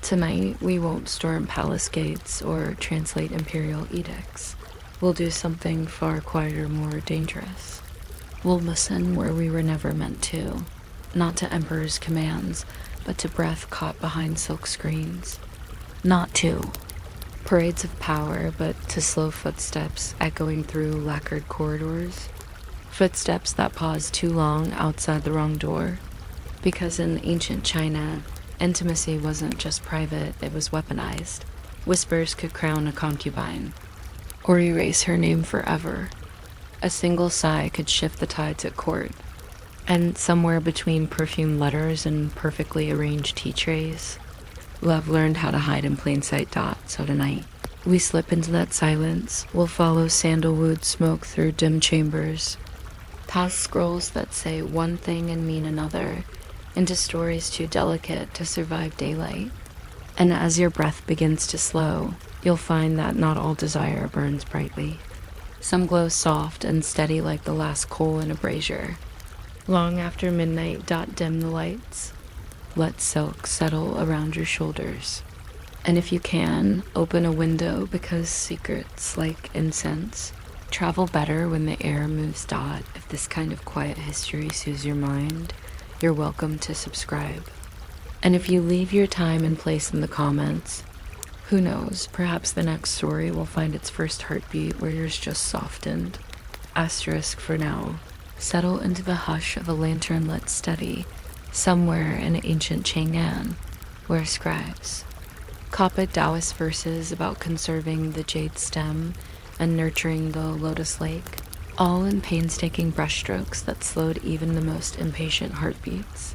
Tonight, we won't storm palace gates or translate imperial edicts. We'll do something far quieter, more dangerous. We'll listen where we were never meant to. Not to Emperor's commands, but to breath caught behind silk screens. Not to parades of power, but to slow footsteps echoing through lacquered corridors. Footsteps that pause too long outside the wrong door. Because in ancient China, intimacy wasn't just private, it was weaponized. Whispers could crown a concubine, or erase her name forever. A single sigh could shift the tides at court. And somewhere between perfumed letters and perfectly arranged tea trays, love learned how to hide in plain sight. So tonight, we slip into that silence. We'll follow sandalwood smoke through dim chambers, past scrolls that say one thing and mean another, into stories too delicate to survive daylight. And as your breath begins to slow, you'll find that not all desire burns brightly. Some glow soft and steady like the last coal in a brazier. Long after midnight, dim the lights. Let silk settle around your shoulders. And if you can, open a window, because secrets, like incense, travel better when the air moves. If this kind of quiet history soothes your mind, you're welcome to subscribe. And if you leave your time and place in the comments, who knows, perhaps the next story will find its first heartbeat where yours just softened. Asterisk for now. Settle into the hush of a lantern-lit study, somewhere in ancient Chang'an, where scribes copied Taoist verses about conserving the jade stem and nurturing the lotus lake, all in painstaking brushstrokes that slowed even the most impatient heartbeats.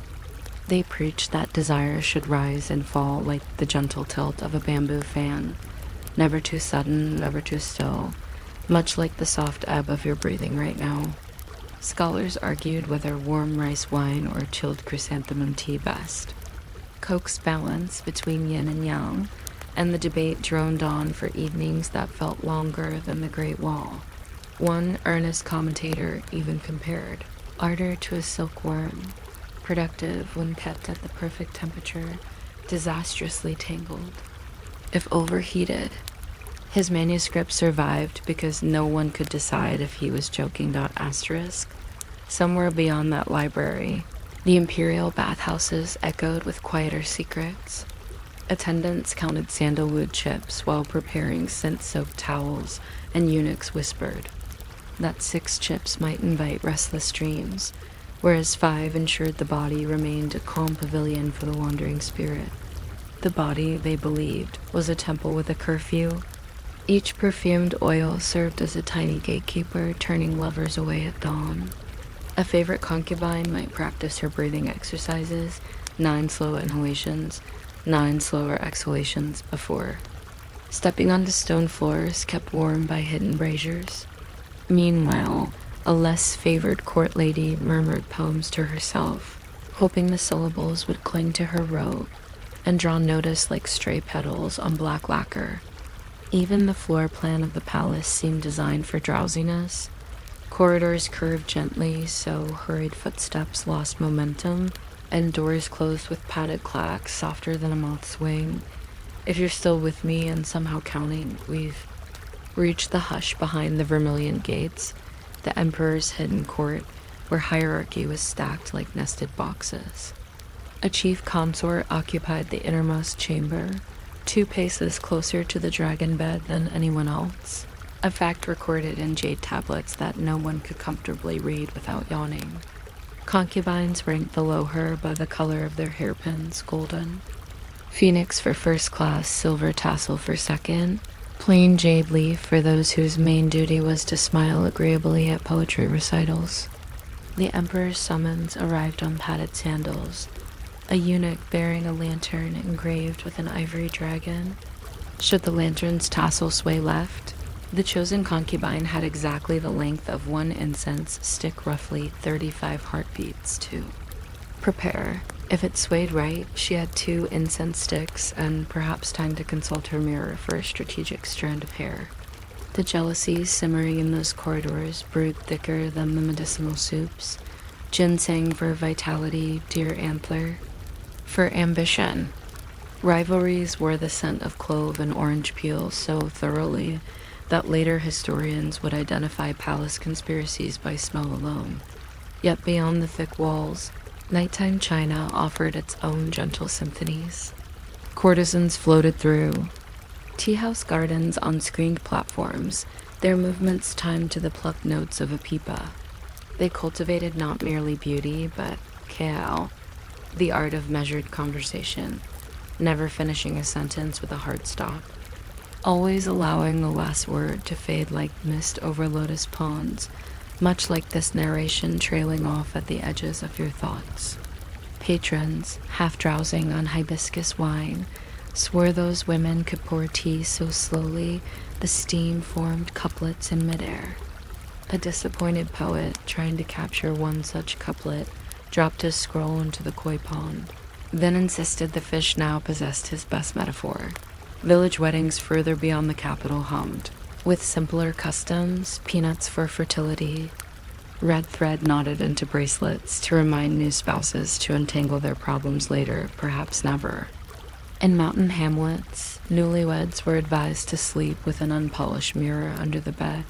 They preached that desire should rise and fall like the gentle tilt of a bamboo fan, never too sudden, never too still, much like the soft ebb of your breathing right now. Scholars argued whether warm rice wine or chilled chrysanthemum tea best. Coke's balance between yin and yang, and the debate droned on for evenings that felt longer than the Great Wall. One earnest commentator even compared ardor to a silkworm, productive when kept at the perfect temperature, disastrously tangled if overheated. His manuscript survived because no one could decide if he was joking. Asterisk. Somewhere beyond that library, the imperial bathhouses echoed with quieter secrets. Attendants counted sandalwood chips while preparing scent-soaked towels, and eunuchs whispered that 6 chips might invite restless dreams, whereas 5 ensured the body remained a calm pavilion for the wandering spirit. The body, they believed, was a temple with a curfew. Each perfumed oil served as a tiny gatekeeper, turning lovers away at dawn. A favorite concubine might practice her breathing exercises, 9 slow inhalations, 9 slower exhalations before stepping onto stone floors kept warm by hidden braziers. Meanwhile, a less favored court lady murmured poems to herself, hoping the syllables would cling to her robe and draw notice like stray petals on black lacquer. Even the floor plan of the palace seemed designed for drowsiness. Corridors curved gently, so hurried footsteps lost momentum, and doors closed with padded clacks softer than a moth's wing. If you're still with me and somehow counting, we've reached the hush behind the vermilion gates, the Emperor's hidden court, where hierarchy was stacked like nested boxes. A chief consort occupied the innermost chamber, 2 paces closer to the dragon bed than anyone else, a fact recorded in jade tablets that no one could comfortably read without yawning. Concubines ranked below her by the color of their hairpins, golden. Phoenix for first class, silver tassel for second, plain jade leaf for those whose main duty was to smile agreeably at poetry recitals. The Emperor's summons arrived on padded sandals, a eunuch bearing a lantern engraved with an ivory dragon. Should the lantern's tassel sway left, the chosen concubine had exactly the length of 1 incense stick, roughly 35 heartbeats, to prepare. If it swayed right, she had 2 incense sticks and perhaps time to consult her mirror for a strategic strand of hair. The jealousies simmering in those corridors brewed thicker than the medicinal soups. Ginseng for vitality, deer antler for ambition. Rivalries wore the scent of clove and orange peel so thoroughly that later historians would identify palace conspiracies by smell alone. Yet beyond the thick walls, nighttime China offered its own gentle symphonies. Courtesans floated through tea-house gardens on screened platforms, their movements timed to the plucked notes of a pipa. They cultivated not merely beauty, but kiao, the art of measured conversation, never finishing a sentence with a hard stop, always allowing the last word to fade like mist over lotus ponds, much like this narration trailing off at the edges of your thoughts. Patrons, half drowsing on hibiscus wine, swore those women could pour tea so slowly the steam formed couplets in midair. A disappointed poet, trying to capture one such couplet, dropped his scroll into the koi pond, then insisted the fish now possessed his best metaphor. Village weddings further beyond the capital hummed, with simpler customs, peanuts for fertility, red thread knotted into bracelets to remind new spouses to untangle their problems later, perhaps never. In mountain hamlets, newlyweds were advised to sleep with an unpolished mirror under the bed.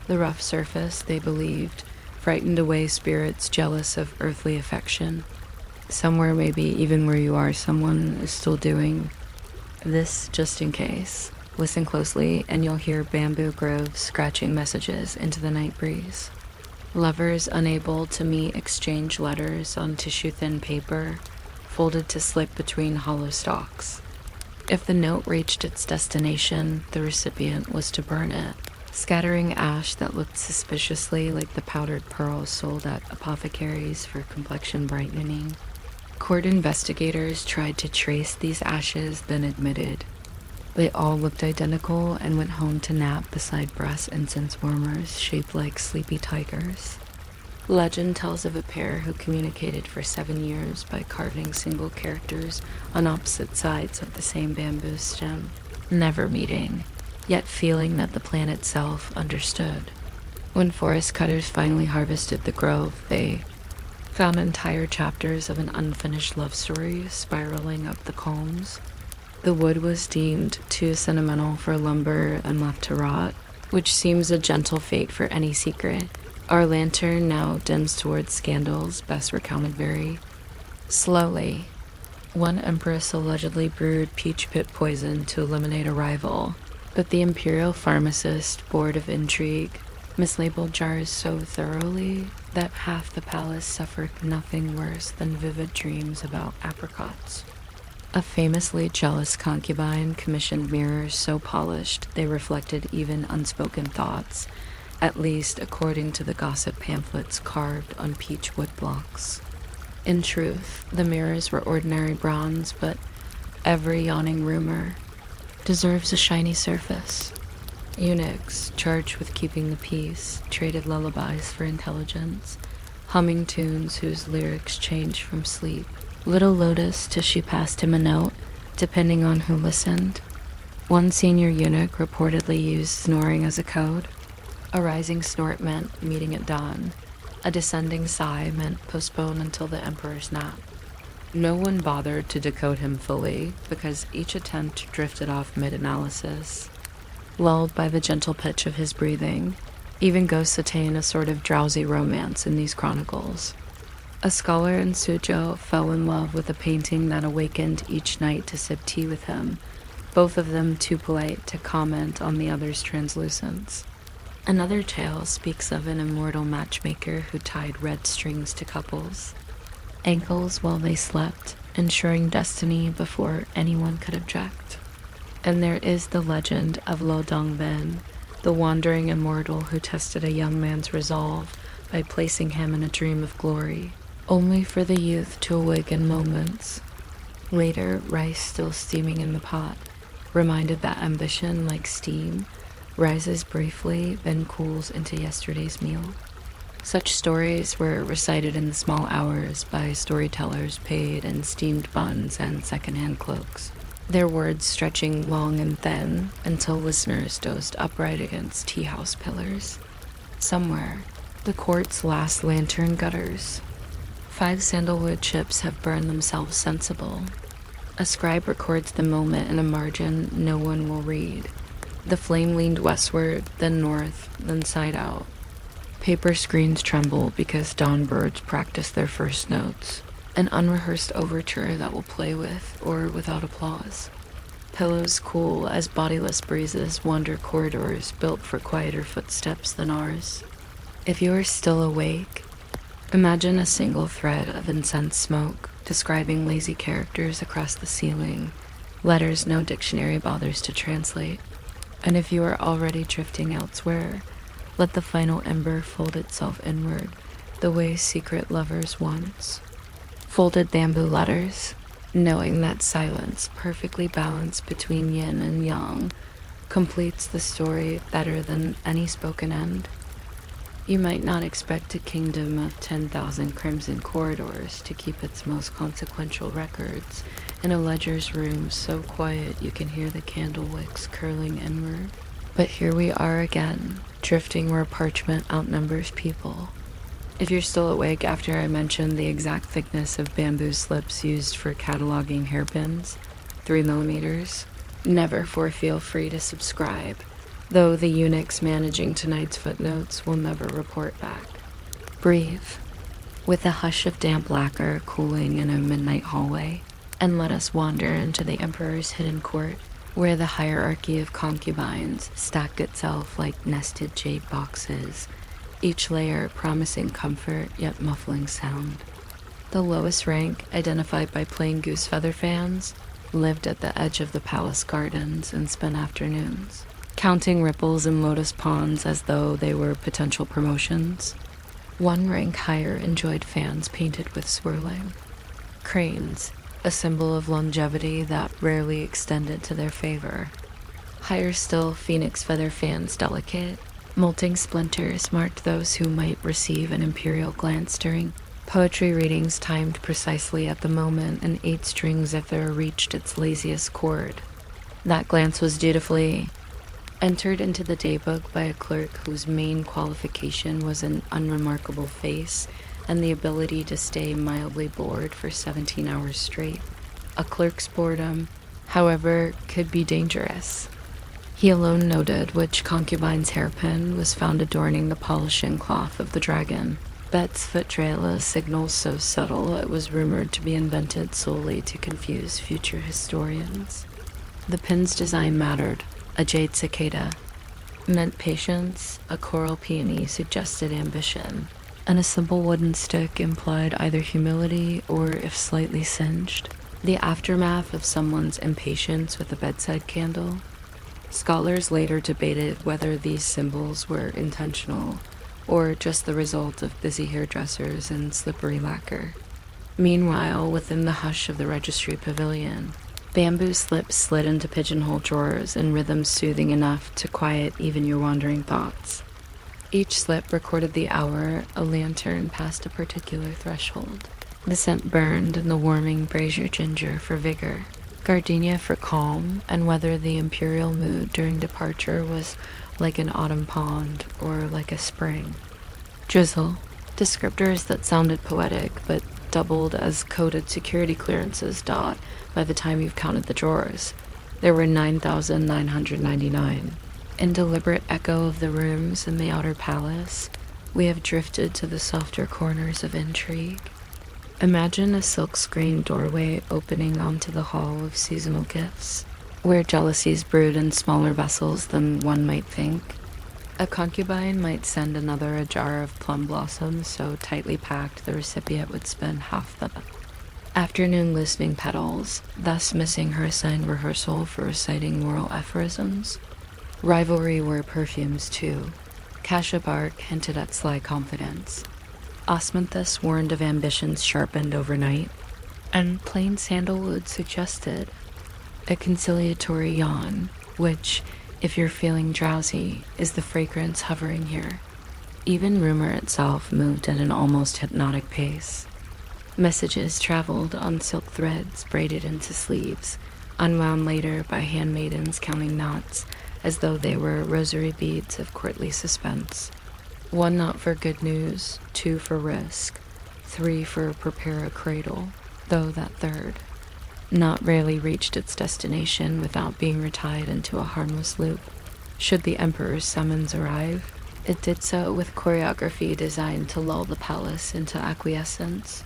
The rough surface, they believed, frightened away spirits jealous of earthly affection. Somewhere, maybe even where you are, someone is still doing this just in case. Listen closely and you'll hear bamboo groves scratching messages into the night breeze. Lovers unable to meet exchange letters on tissue-thin paper, folded to slip between hollow stalks. If the note reached its destination, the recipient was to burn it, scattering ash that looked suspiciously like the powdered pearls sold at apothecaries for complexion brightening. Court investigators tried to trace these ashes, then admitted they all looked identical and went home to nap beside brass incense warmers shaped like sleepy tigers. Legend tells of a pair who communicated for 7 years by carving single characters on opposite sides of the same bamboo stem, never meeting, yet feeling that the plant itself understood. When forest cutters finally harvested the grove, they found entire chapters of an unfinished love story spiraling up the culms. The wood was deemed too sentimental for lumber and left to rot, which seems a gentle fate for any secret. Our lantern now dims towards scandals best recounted very slowly. One empress allegedly brewed peach pit poison to eliminate a rival, but the imperial pharmacist, bored of intrigue, mislabeled jars so thoroughly that half the palace suffered nothing worse than vivid dreams about apricots. A famously jealous concubine commissioned mirrors so polished they reflected even unspoken thoughts, at least according to the gossip pamphlets carved on peach wood blocks. In truth, the mirrors were ordinary bronze, but every yawning rumor deserves a shiny surface. Eunuchs, charged with keeping the peace, traded lullabies for intelligence, humming tunes whose lyrics changed from sleep. Little Lotus till she passed him a note, depending on who listened. One senior eunuch reportedly used snoring as a code. A rising snort meant meeting at dawn. A descending sigh meant postpone until the emperor's nap. No one bothered to decode him fully, because each attempt drifted off mid-analysis, lulled by the gentle pitch of his breathing. Even ghosts attain a sort of drowsy romance in these chronicles. A scholar in Suzhou fell in love with a painting that awakened each night to sip tea with him, both of them too polite to comment on the other's translucence. Another tale speaks of an immortal matchmaker who tied red strings to couples' ankles while they slept, ensuring destiny before anyone could object. And there is the legend of Lo Dongben, the wandering immortal who tested a young man's resolve by placing him in a dream of glory, only for the youth to awake in moments. Later, rice still steaming in the pot reminded that ambition, like steam, rises briefly, then cools into yesterday's meal. Such stories were recited in the small hours by storytellers paid in steamed buns and second-hand cloaks, their words stretching long and thin until listeners dozed upright against tea-house pillars. Somewhere, the court's last lantern gutters, 5 sandalwood chips have burned themselves sensible. A scribe records the moment in a margin no one will read. The flame leaned westward, then north, then side out. Paper screens tremble because dawn birds practice their first notes, an unrehearsed overture that will play with or without applause. Pillows cool as bodiless breezes wander corridors built for quieter footsteps than ours. If you are still awake, imagine a single thread of incense smoke describing lazy characters across the ceiling, letters no dictionary bothers to translate. And if you are already drifting elsewhere, let the final ember fold itself inward, the way secret lovers once. Folded bamboo letters, knowing that silence, perfectly balanced between yin and yang, completes the story better than any spoken end. You might not expect a kingdom of 10,000 crimson corridors to keep its most consequential records in a ledger's room so quiet you can hear the candle wicks curling inward. But here we are again, drifting where parchment outnumbers people. If you're still awake after I mentioned the exact thickness of bamboo slips used for cataloging hairpins, 3mm, never feel free to subscribe, though the eunuchs managing tonight's footnotes will never report back. Breathe, with the hush of damp lacquer cooling in a midnight hallway, and let us wander into the Emperor's hidden court, where the hierarchy of concubines stacked itself like nested jade boxes, each layer promising comfort yet muffling sound. The lowest rank, identified by plain goose feather fans, lived at the edge of the palace gardens and spent afternoons counting ripples in lotus ponds as though they were potential promotions. One rank higher enjoyed fans painted with swirling. Cranes, a symbol of longevity that rarely extended to their favor. Higher still, phoenix feather fans delicate, molting splinters marked those who might receive an imperial glance during poetry readings timed precisely at the moment an 8 string zither reached its laziest chord. That glance was dutifully entered into the daybook by a clerk whose main qualification was an unremarkable face and the ability to stay mildly bored for 17 hours straight. A clerk's boredom, however, could be dangerous. He alone noted which concubine's hairpin was found adorning the polishing cloth of the dragon. Bet's foot trail, a signal so subtle it was rumored to be invented solely to confuse future historians. The pin's design mattered. A jade cicada meant patience, a coral peony suggested ambition, and a simple wooden stick implied either humility or, if slightly singed, the aftermath of someone's impatience with a bedside candle. Scholars later debated whether these symbols were intentional or just the result of busy hairdressers and slippery lacquer. Meanwhile, within the hush of the registry pavilion, bamboo slips slid into pigeonhole drawers in rhythms soothing enough to quiet even your wandering thoughts. Each slip recorded the hour a lantern passed a particular threshold. The scent burned in the warming brazier ginger for vigor, gardenia for calm, and whether the imperial mood during departure was like an autumn pond or like a spring. Drizzle, descriptors that sounded poetic but doubled as coded security clearances dot by the time you've counted the drawers. There were 9,999. In deliberate echo of the rooms in the outer palace, we have drifted to the softer corners of intrigue. Imagine a silk-screened doorway opening onto the hall of seasonal gifts, where jealousies brewed in smaller vessels than one might think. A concubine might send another a jar of plum blossoms so tightly packed the recipient would spend half the afternoon listening petals, thus missing her assigned rehearsal for reciting moral aphorisms. Rivalry wore perfumes too. Cassia bark hinted at sly confidence. Osmanthus warned of ambitions sharpened overnight, and plain sandalwood suggested a conciliatory yawn, which, if you're feeling drowsy, is the fragrance hovering here. Even rumor itself moved at an almost hypnotic pace. Messages traveled on silk threads braided into sleeves, unwound later by handmaidens counting knots as though they were rosary beads of courtly suspense. 1 knot for good news, 2 for risk, 3 for prepare a cradle, though that third. not rarely reached its destination without being retied into a harmless loop. Should the Emperor's summons arrive, it did so with choreography designed to lull the palace into acquiescence.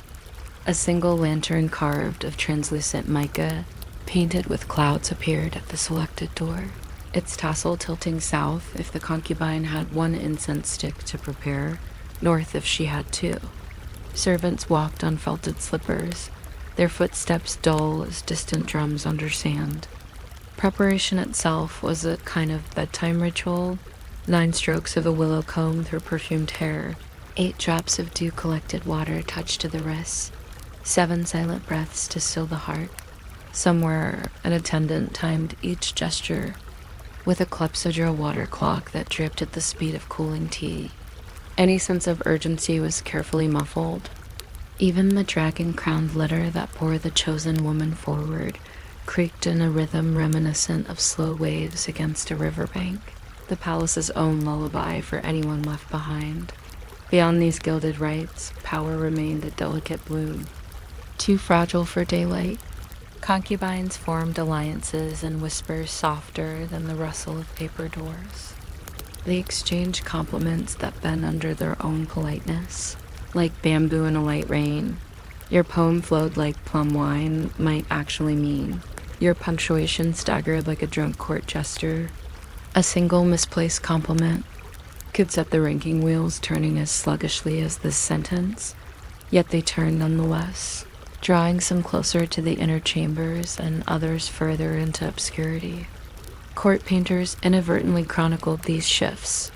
A single lantern carved of translucent mica, painted with clouds, appeared at the selected door, its tassel tilting south if the concubine had one incense stick to prepare, north if she had two. Servants walked on felted slippers, their footsteps dull as distant drums under sand. Preparation itself was a kind of bedtime ritual, 9 strokes of a willow comb through perfumed hair, 8 drops of dew-collected water touched to the wrists, 7 silent breaths to still the heart. Somewhere, an attendant timed each gesture with a clepsydra water clock that dripped at the speed of cooling tea. Any sense of urgency was carefully muffled. Even the dragon-crowned litter that bore the chosen woman forward creaked in a rhythm reminiscent of slow waves against a riverbank, the palace's own lullaby for anyone left behind. Beyond these gilded rites, power remained a delicate bloom. Too fragile for daylight, concubines formed alliances in whispers softer than the rustle of paper doors. They exchanged compliments that bent under their own politeness, like bamboo in a light rain. Your poem flowed like plum wine might actually mean. Your punctuation staggered like a drunk court jester. A single misplaced compliment could set the ranking wheels turning as sluggishly as this sentence, yet they turned nonetheless, drawing some closer to the inner chambers and others further into obscurity. Court painters inadvertently chronicled these shifts.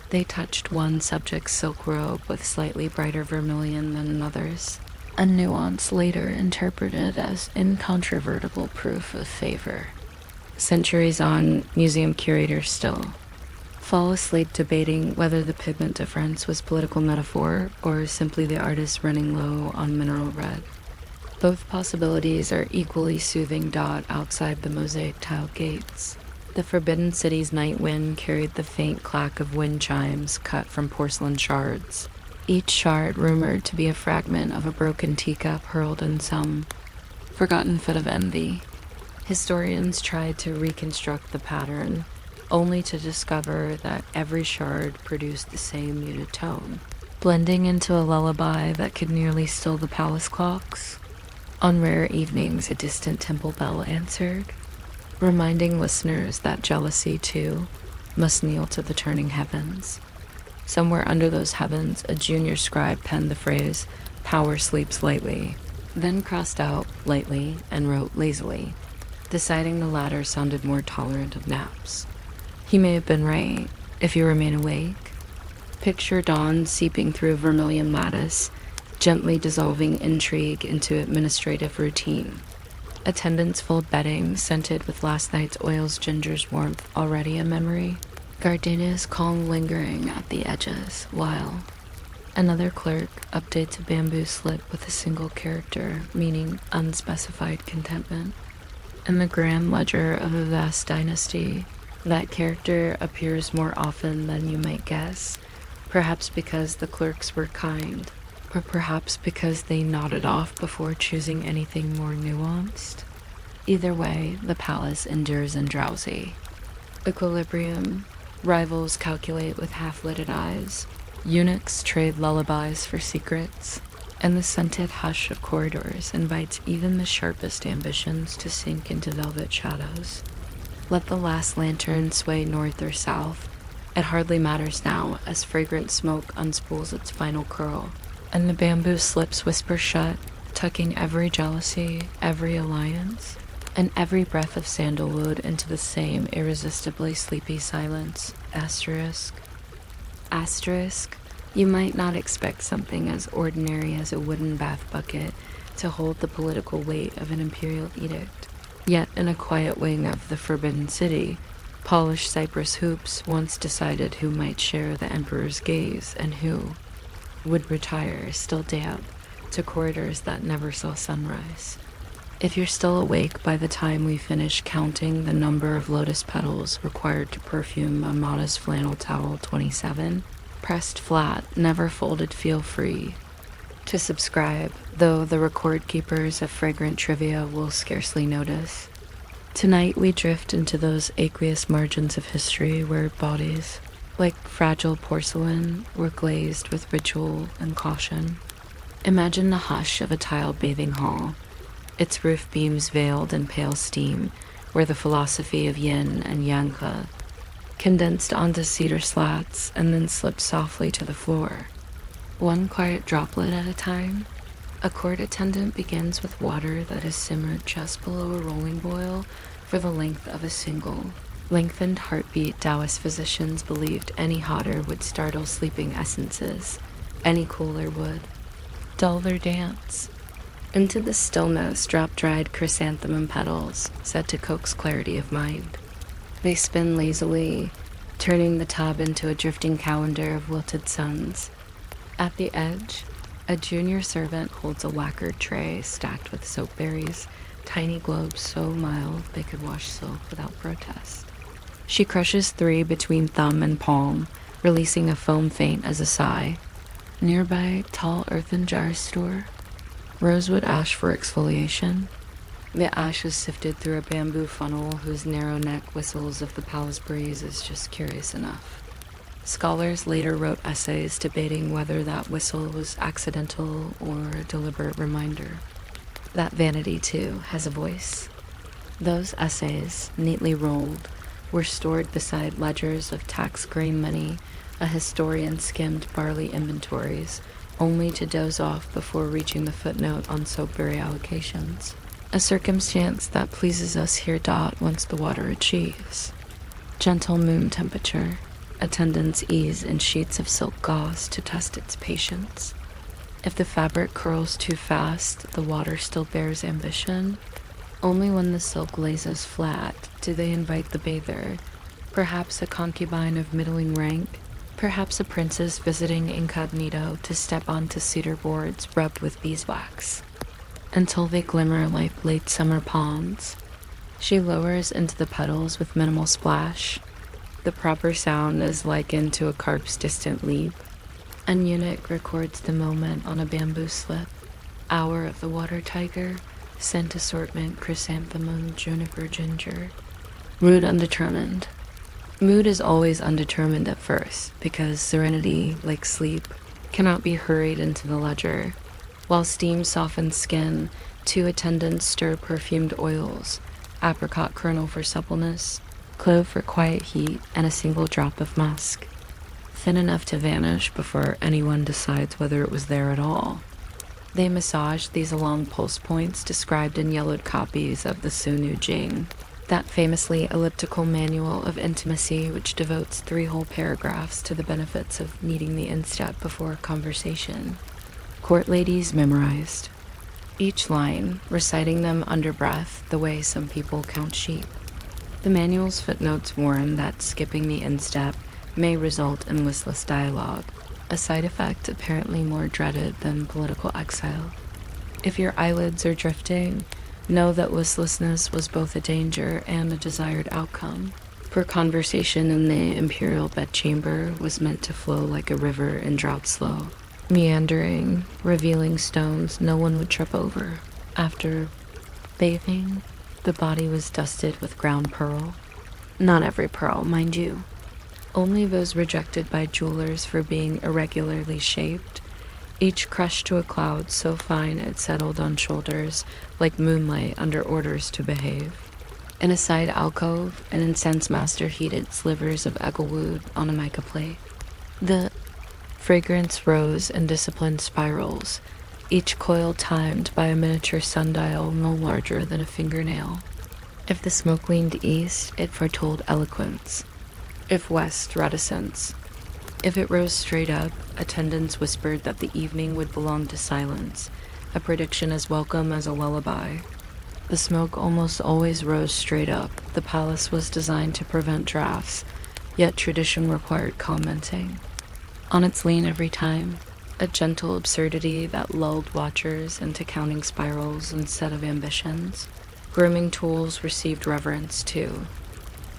They touched one subject's silk robe with slightly brighter vermilion than another's, a nuance later interpreted as incontrovertible proof of favor. Centuries on, museum curators still fall asleep debating whether the pigment difference was political metaphor or simply the artist running low on mineral red. Both possibilities are equally soothing dot outside the mosaic tile gates. The Forbidden City's night wind carried the faint clack of wind chimes cut from porcelain shards, each shard rumored to be a fragment of a broken teacup hurled in some forgotten fit of envy. Historians tried to reconstruct the pattern, only to discover that every shard produced the same muted tone, blending into a lullaby that could nearly still the palace clocks. On rare evenings, a distant temple bell answered, reminding listeners that jealousy, too, must kneel to the turning heavens. Somewhere under those heavens, a junior scribe penned the phrase, "Power sleeps lightly," then crossed out lightly and wrote lazily, deciding the latter sounded more tolerant of naps. He may have been right, if you remain awake. Picture dawn seeping through a vermilion lattice, gently dissolving intrigue into administrative routine. Attendants fold bedding scented with last night's oil's ginger's warmth already a memory. Gardenias calm lingering at the edges, while another clerk updates a bamboo slip with a single character, meaning unspecified contentment. In the grand ledger of a vast dynasty, that character appears more often than you might guess, perhaps because the clerks were kind, or perhaps because they nodded off before choosing anything more nuanced. Either way, the palace endures in drowsy equilibrium. Rivals calculate with half-lidded eyes. Eunuchs trade lullabies for secrets. And the scented hush of corridors invites even the sharpest ambitions to sink into velvet shadows. Let the last lantern sway north or south. It hardly matters now, as fragrant smoke unspools its final curl, and the bamboo slips whisper shut, tucking every jealousy, every alliance, and every breath of sandalwood into the same irresistibly sleepy silence. Asterisk. Asterisk. You might not expect something as ordinary as a wooden bath bucket to hold the political weight of an imperial edict. Yet in a quiet wing of the Forbidden City, polished cypress hoops once decided who might share the emperor's gaze and who would retire, still damp, to corridors that never saw sunrise. If you're still awake by the time we finish counting the number of lotus petals required to perfume a modest flannel towel 27, pressed flat, never folded, feel free to subscribe, though the record keepers of fragrant trivia will scarcely notice. Tonight we drift into those aqueous margins of history where bodies, like fragile porcelain, were glazed with ritual and caution. Imagine the hush of a tiled bathing hall, its roof beams veiled in pale steam, where the philosophy of yin and yang condensed onto cedar slats and then slipped softly to the floor. One quiet droplet at a time, a court attendant begins with water that is simmered just below a rolling boil for the length of a single, lengthened heartbeat. Taoist physicians believed any hotter would startle sleeping essences, any cooler would dull their dance. Into the stillness drop dried chrysanthemum petals, said to coax clarity of mind. They spin lazily, turning the tub into a drifting calendar of wilted suns. At the edge, a junior servant holds a lacquered tray stacked with soap berries, tiny globes so mild they could wash silk without protest. She crushes 3 between thumb and palm, releasing a foam faint as a sigh. Nearby, tall earthen jars store rosewood ash for exfoliation. The ash is sifted through a bamboo funnel whose narrow neck whistles if the palace breeze is just curious enough. Scholars later wrote essays debating whether that whistle was accidental or a deliberate reminder. That vanity, too, has a voice. Those essays, neatly rolled, were stored beside ledgers of tax-grain money. A historian skimmed barley inventories, only to doze off before reaching the footnote on soapberry allocations. A circumstance that pleases us here. Once the water achieves gentle moon temperature, attendants ease in sheets of silk gauze to test its patience. If the fabric curls too fast, the water still bears ambition. Only when the silk lazes flat do they invite the bather, perhaps a concubine of middling rank, perhaps a princess visiting incognito, to step onto cedar boards rubbed with beeswax, until they glimmer like late summer ponds. She lowers into the puddles with minimal splash. The proper sound is likened to a carp's distant leap. An eunuch records the moment on a bamboo slip. Hour of the water tiger, scent assortment chrysanthemum, juniper, ginger. Mood undetermined. Mood is always undetermined at first, because serenity, like sleep, cannot be hurried into the ledger. While steam softens skin, 2 attendants stir perfumed oils, apricot kernel for suppleness, clove for quiet heat, and a single drop of musk, thin enough to vanish before anyone decides whether it was there at all. They massage these along pulse points described in yellowed copies of the Sunu Jing, that famously elliptical manual of intimacy which devotes 3 whole paragraphs to the benefits of needing the instep before a conversation. Court ladies memorized each line, reciting them under breath the way some people count sheep. The manual's footnotes warn that skipping the instep may result in listless dialogue, a side effect apparently more dreaded than political exile. If your eyelids are drifting, know that listlessness was both a danger and a desired outcome, for conversation in the imperial bedchamber was meant to flow like a river in drought slow, meandering, revealing stones no one would trip over. After bathing, the body was dusted with ground pearl. Not every pearl, mind you. Only those rejected by jewelers for being irregularly shaped, each crushed to a cloud so fine it settled on shoulders like moonlight under orders to behave. In a side alcove, an incense master heated slivers of egglewood on a mica plate. The fragrance rose in disciplined spirals, each coil timed by a miniature sundial no larger than a fingernail. If the smoke leaned east, it foretold eloquence. If west, reticence. If it rose straight up, attendants whispered that the evening would belong to silence, a prediction as welcome as a lullaby. The smoke almost always rose straight up. The palace was designed to prevent drafts, yet tradition required commenting. On its lean every time, a gentle absurdity that lulled watchers into counting spirals instead of ambitions. Grooming tools received reverence, too.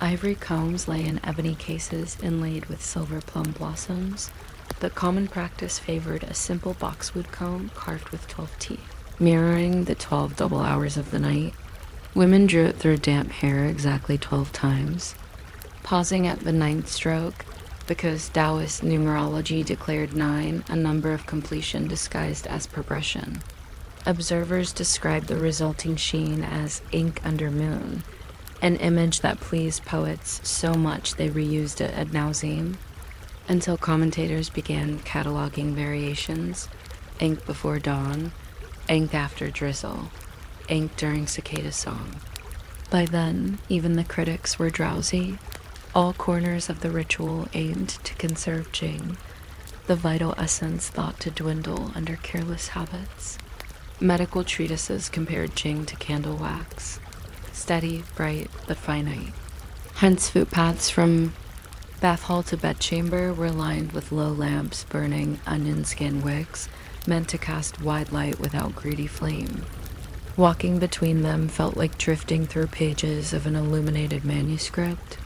Ivory combs lay in ebony cases inlaid with silver plum blossoms, The common practice favored a simple boxwood comb carved with 12 teeth, mirroring the 12 double hours of the night. Women drew it through damp hair exactly 12 times, pausing at the ninth stroke because Taoist numerology declared 9 a number of completion disguised as progression. Observers described the resulting sheen as ink under moon, an image that pleased poets so much they reused it ad nauseam, until commentators began cataloging variations: ink before dawn, ink after drizzle, ink during cicada song. By then, even the critics were drowsy. All corners of the ritual aimed to conserve Jing, the vital essence thought to dwindle under careless habits. Medical treatises compared Jing to candle wax, steady, bright, but finite. Hence, footpaths from bath hall to bedchamber were lined with low lamps burning onion skin wicks meant to cast wide light without greedy flame. Walking between them felt like drifting through pages of an illuminated manuscript.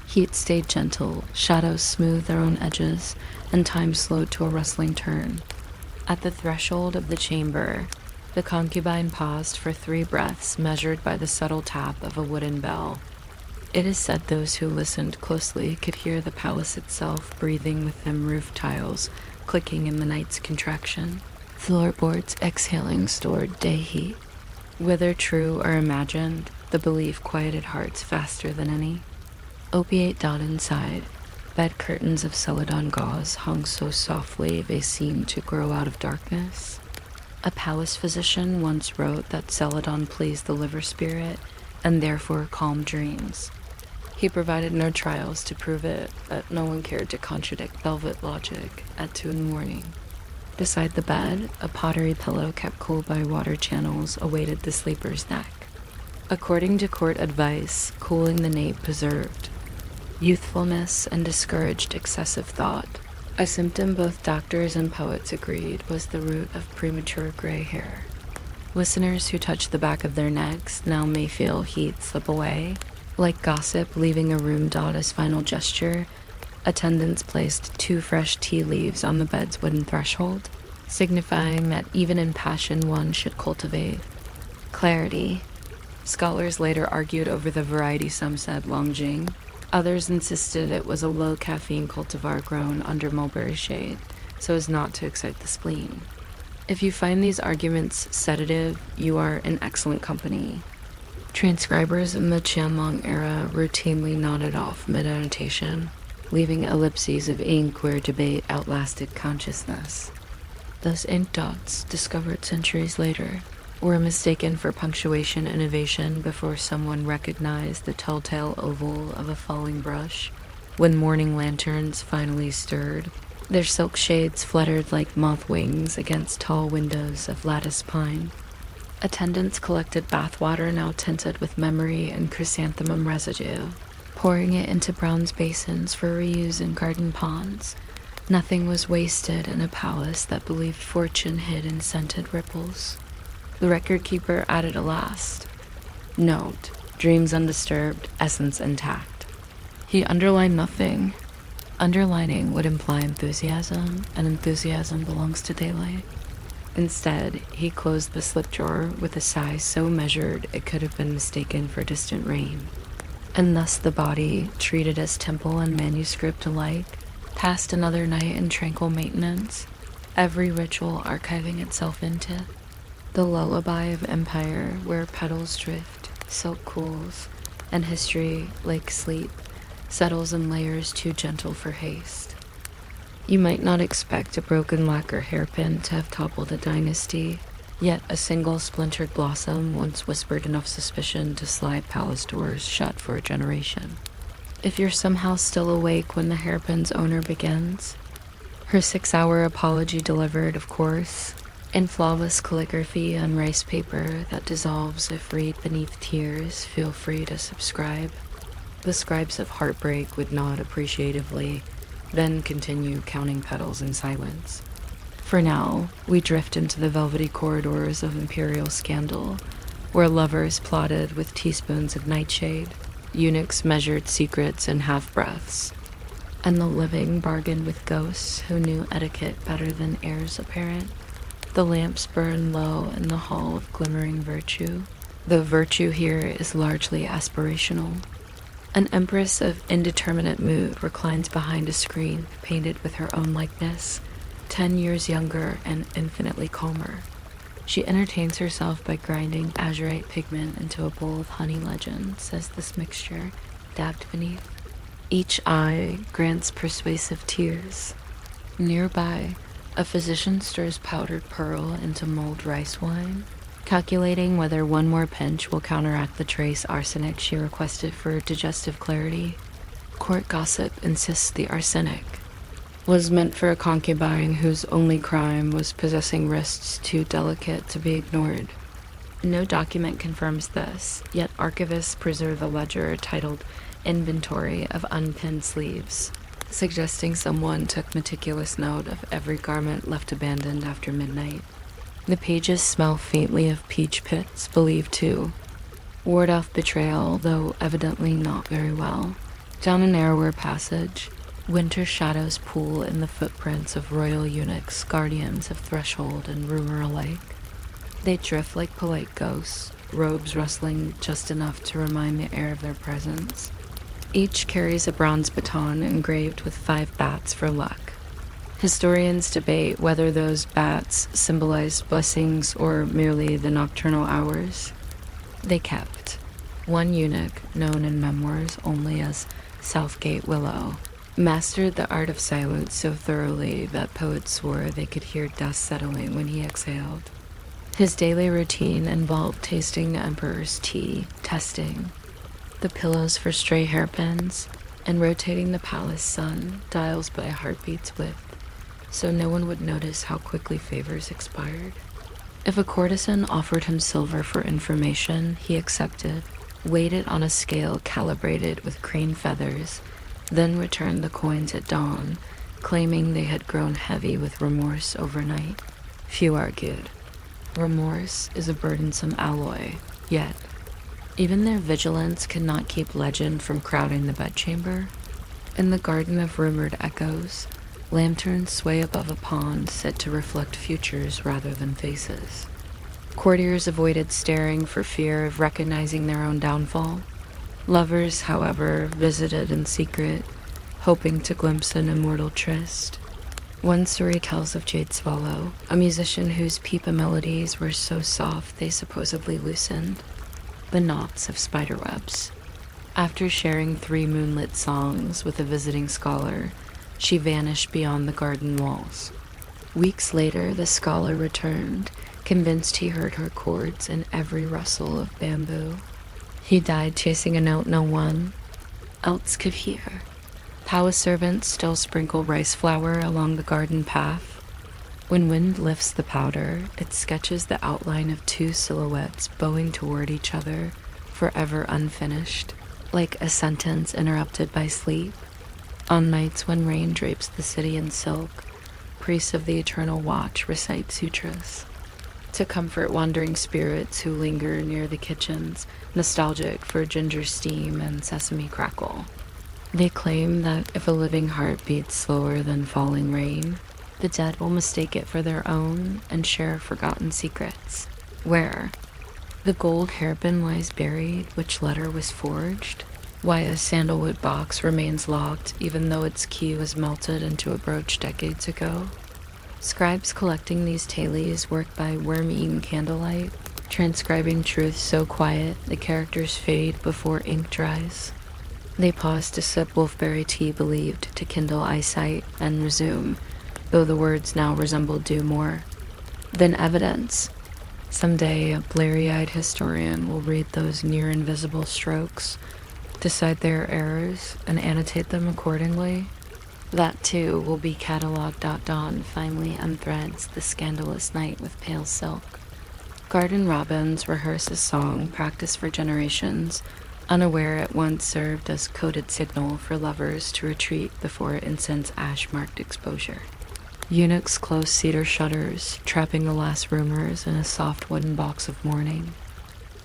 Heat stayed gentle, shadows smoothed their own edges, and time slowed to a rustling turn. At the threshold of the chamber, the concubine paused for 3 breaths measured by the subtle tap of a wooden bell. It is said those who listened closely could hear the palace itself breathing within roof tiles, clicking in the night's contraction, floorboards exhaling stored day heat. Whether true or imagined, the belief quieted hearts faster than any. Opiate dot inside, bed curtains of celadon gauze hung so softly they seemed to grow out of darkness. A palace physician once wrote that celadon pleased the liver spirit and therefore calmed dreams. He provided no trials to prove it, but no one cared to contradict velvet logic at 2 a.m. Beside the bed, a pottery pillow kept cool by water channels awaited the sleeper's neck. According to court advice, cooling the nape preserved youthfulness and discouraged excessive thought, a symptom both doctors and poets agreed was the root of premature gray hair. Listeners who touched the back of their necks now may feel heat slip away. Like gossip leaving a room dot as final gesture, attendants placed 2 fresh tea leaves on the bed's wooden threshold, signifying that even in passion one should cultivate clarity. Scholars later argued over the variety. Some said Longjing. Others insisted it was a low-caffeine cultivar grown under mulberry shade, so as not to excite the spleen. If you find these arguments sedative, you are in excellent company. Transcribers in the Qianlong era routinely nodded off mid-annotation, leaving ellipses of ink where debate outlasted consciousness. Those ink dots, discovered centuries later, were mistaken for punctuation innovation before someone recognized the telltale oval of a falling brush. When morning lanterns finally stirred, their silk shades fluttered like moth wings against tall windows of lattice pine. Attendants collected bathwater now tinted with memory and chrysanthemum residue, pouring it into bronze basins for reuse in garden ponds. Nothing was wasted in a palace that believed fortune hid in scented ripples. The record keeper added a last note: dreams undisturbed, essence intact. He underlined nothing. Underlining would imply enthusiasm, and enthusiasm belongs to daylight. Instead, he closed the slip drawer with a sigh so measured it could have been mistaken for distant rain. And thus the body, treated as temple and manuscript alike, passed another night in tranquil maintenance, every ritual archiving itself into the lullaby of empire where petals drift, silk cools, and history, like sleep, settles in layers too gentle for haste. You might not expect a broken lacquer hairpin to have toppled a dynasty, yet a single splintered blossom once whispered enough suspicion to slide palace doors shut for a generation. If you're somehow still awake when the hairpin's owner begins, her 6-hour apology delivered, of course, in flawless calligraphy on rice paper that dissolves if read beneath tears, feel free to subscribe. The scribes of heartbreak would nod appreciatively, then continue counting petals in silence. For now, we drift into the velvety corridors of imperial scandal, where lovers plotted with teaspoons of nightshade, eunuchs measured secrets in half-breaths, and the living bargained with ghosts who knew etiquette better than heirs apparent. The lamps burn low in the hall of glimmering virtue, though virtue here is largely aspirational. An empress of indeterminate mood reclines behind a screen painted with her own likeness, 10 years younger and infinitely calmer. She entertains herself by grinding azurite pigment into a bowl of honey legend, says this mixture, dabbed beneath. Each eye grants persuasive tears. Nearby, a physician stirs powdered pearl into mulled rice wine, calculating whether one more pinch will counteract the trace arsenic she requested for digestive clarity. Court gossip insists the arsenic was meant for a concubine whose only crime was possessing wrists too delicate to be ignored. No document confirms this, yet archivists preserve a ledger titled Inventory of Unpinned Sleeves, suggesting someone took meticulous note of every garment left abandoned after midnight. The pages smell faintly of peach pits, believed to ward off betrayal, though evidently not very well. Down a narrower passage, winter shadows pool in the footprints of royal eunuchs, guardians of threshold and rumor alike. They drift like polite ghosts, robes rustling just enough to remind the air of their presence. Each carries a bronze baton engraved with 5 bats for luck. Historians debate whether those bats symbolized blessings or merely the nocturnal hours they kept. One eunuch, known in memoirs only as Southgate Willow, mastered the art of silence so thoroughly that poets swore they could hear dust settling when he exhaled. His daily routine involved tasting the emperor's tea, testing the pillows for stray hairpins, and rotating the palace sun dials by a heartbeat's width, so no one would notice how quickly favors expired. If a courtesan offered him silver for information, he accepted, weighed it on a scale calibrated with crane feathers, then returned the coins at dawn, claiming they had grown heavy with remorse overnight. Few argued. Remorse is a burdensome alloy, yet even their vigilance could not keep legend from crowding the bedchamber. In the garden of rumored echoes, lanterns sway above a pond set to reflect futures rather than faces. Courtiers avoided staring for fear of recognizing their own downfall. Lovers, however, visited in secret, hoping to glimpse an immortal tryst. One story tells of Jade Swallow, a musician whose pipa melodies were so soft they supposedly loosened the knots of spiderwebs. After sharing 3 moonlit songs with a visiting scholar, she vanished beyond the garden walls. Weeks later, the scholar returned, convinced he heard her chords in every rustle of bamboo. He died chasing a note no one else could hear. Palace servants still sprinkle rice flour along the garden path. When wind lifts the powder, it sketches the outline of 2 silhouettes bowing toward each other, forever unfinished, like a sentence interrupted by sleep. On nights when rain drapes the city in silk, priests of the eternal watch recite sutras to comfort wandering spirits who linger near the kitchens, nostalgic for ginger steam and sesame crackle. They claim that if a living heart beats slower than falling rain, the dead will mistake it for their own and share forgotten secrets. Where? The gold hairpin lies buried, which letter was forged? Why a sandalwood box remains locked even though its key was melted into a brooch decades ago? Scribes collecting these tales work by worm-eaten candlelight, transcribing truth so quiet the characters fade before ink dries. They pause to sip wolfberry tea believed to kindle eyesight and resume, though the words now resemble due more than evidence. Someday a blary-eyed historian will read those near-invisible strokes, decide their errors, and annotate them accordingly. That too will be catalogued. Dawn finally unthreads the scandalous night with pale silk. Garden robins rehearse a song practiced for generations, unaware it once served as coded signal for lovers to retreat before incense ash-marked exposure. Eunuchs close cedar shutters, trapping the last rumors in a soft wooden box of mourning.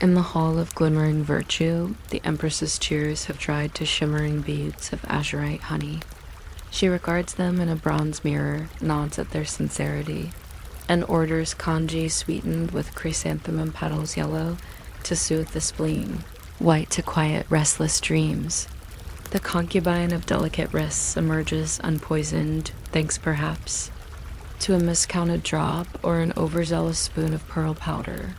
In the hall of glimmering virtue, the empress's tears have dried to shimmering beads of azurite honey. She regards them in a bronze mirror, nods at their sincerity, and orders congee sweetened with chrysanthemum petals yellow to soothe the spleen, white to quiet restless dreams. The concubine of delicate wrists emerges unpoisoned, thanks perhaps to a miscounted drop or an overzealous spoon of pearl powder.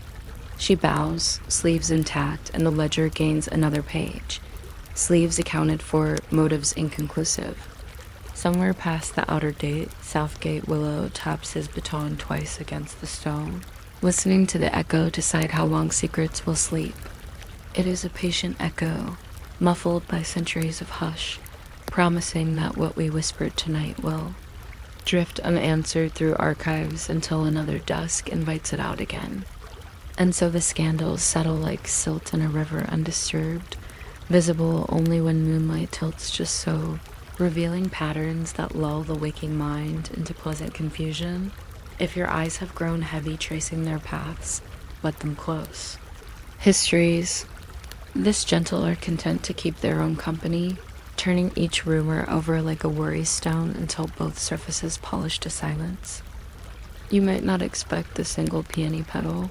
She bows, sleeves intact, and the ledger gains another page. Sleeves accounted for, motives inconclusive. Somewhere past the outer date, Southgate Willow taps his baton twice against the stone, listening to the echo decide how long secrets will sleep. It is a patient echo, muffled by centuries of hush, promising that what we whispered tonight will drift unanswered through archives until another dusk invites it out again. And so the scandals settle like silt in a river undisturbed, visible only when moonlight tilts just so, revealing patterns that lull the waking mind into pleasant confusion. If your eyes have grown heavy tracing their paths, let them close. Histories. This gentle are content to keep their own company, turning each rumor over like a worry stone until both surfaces polish to silence. You might not expect the single peony petal,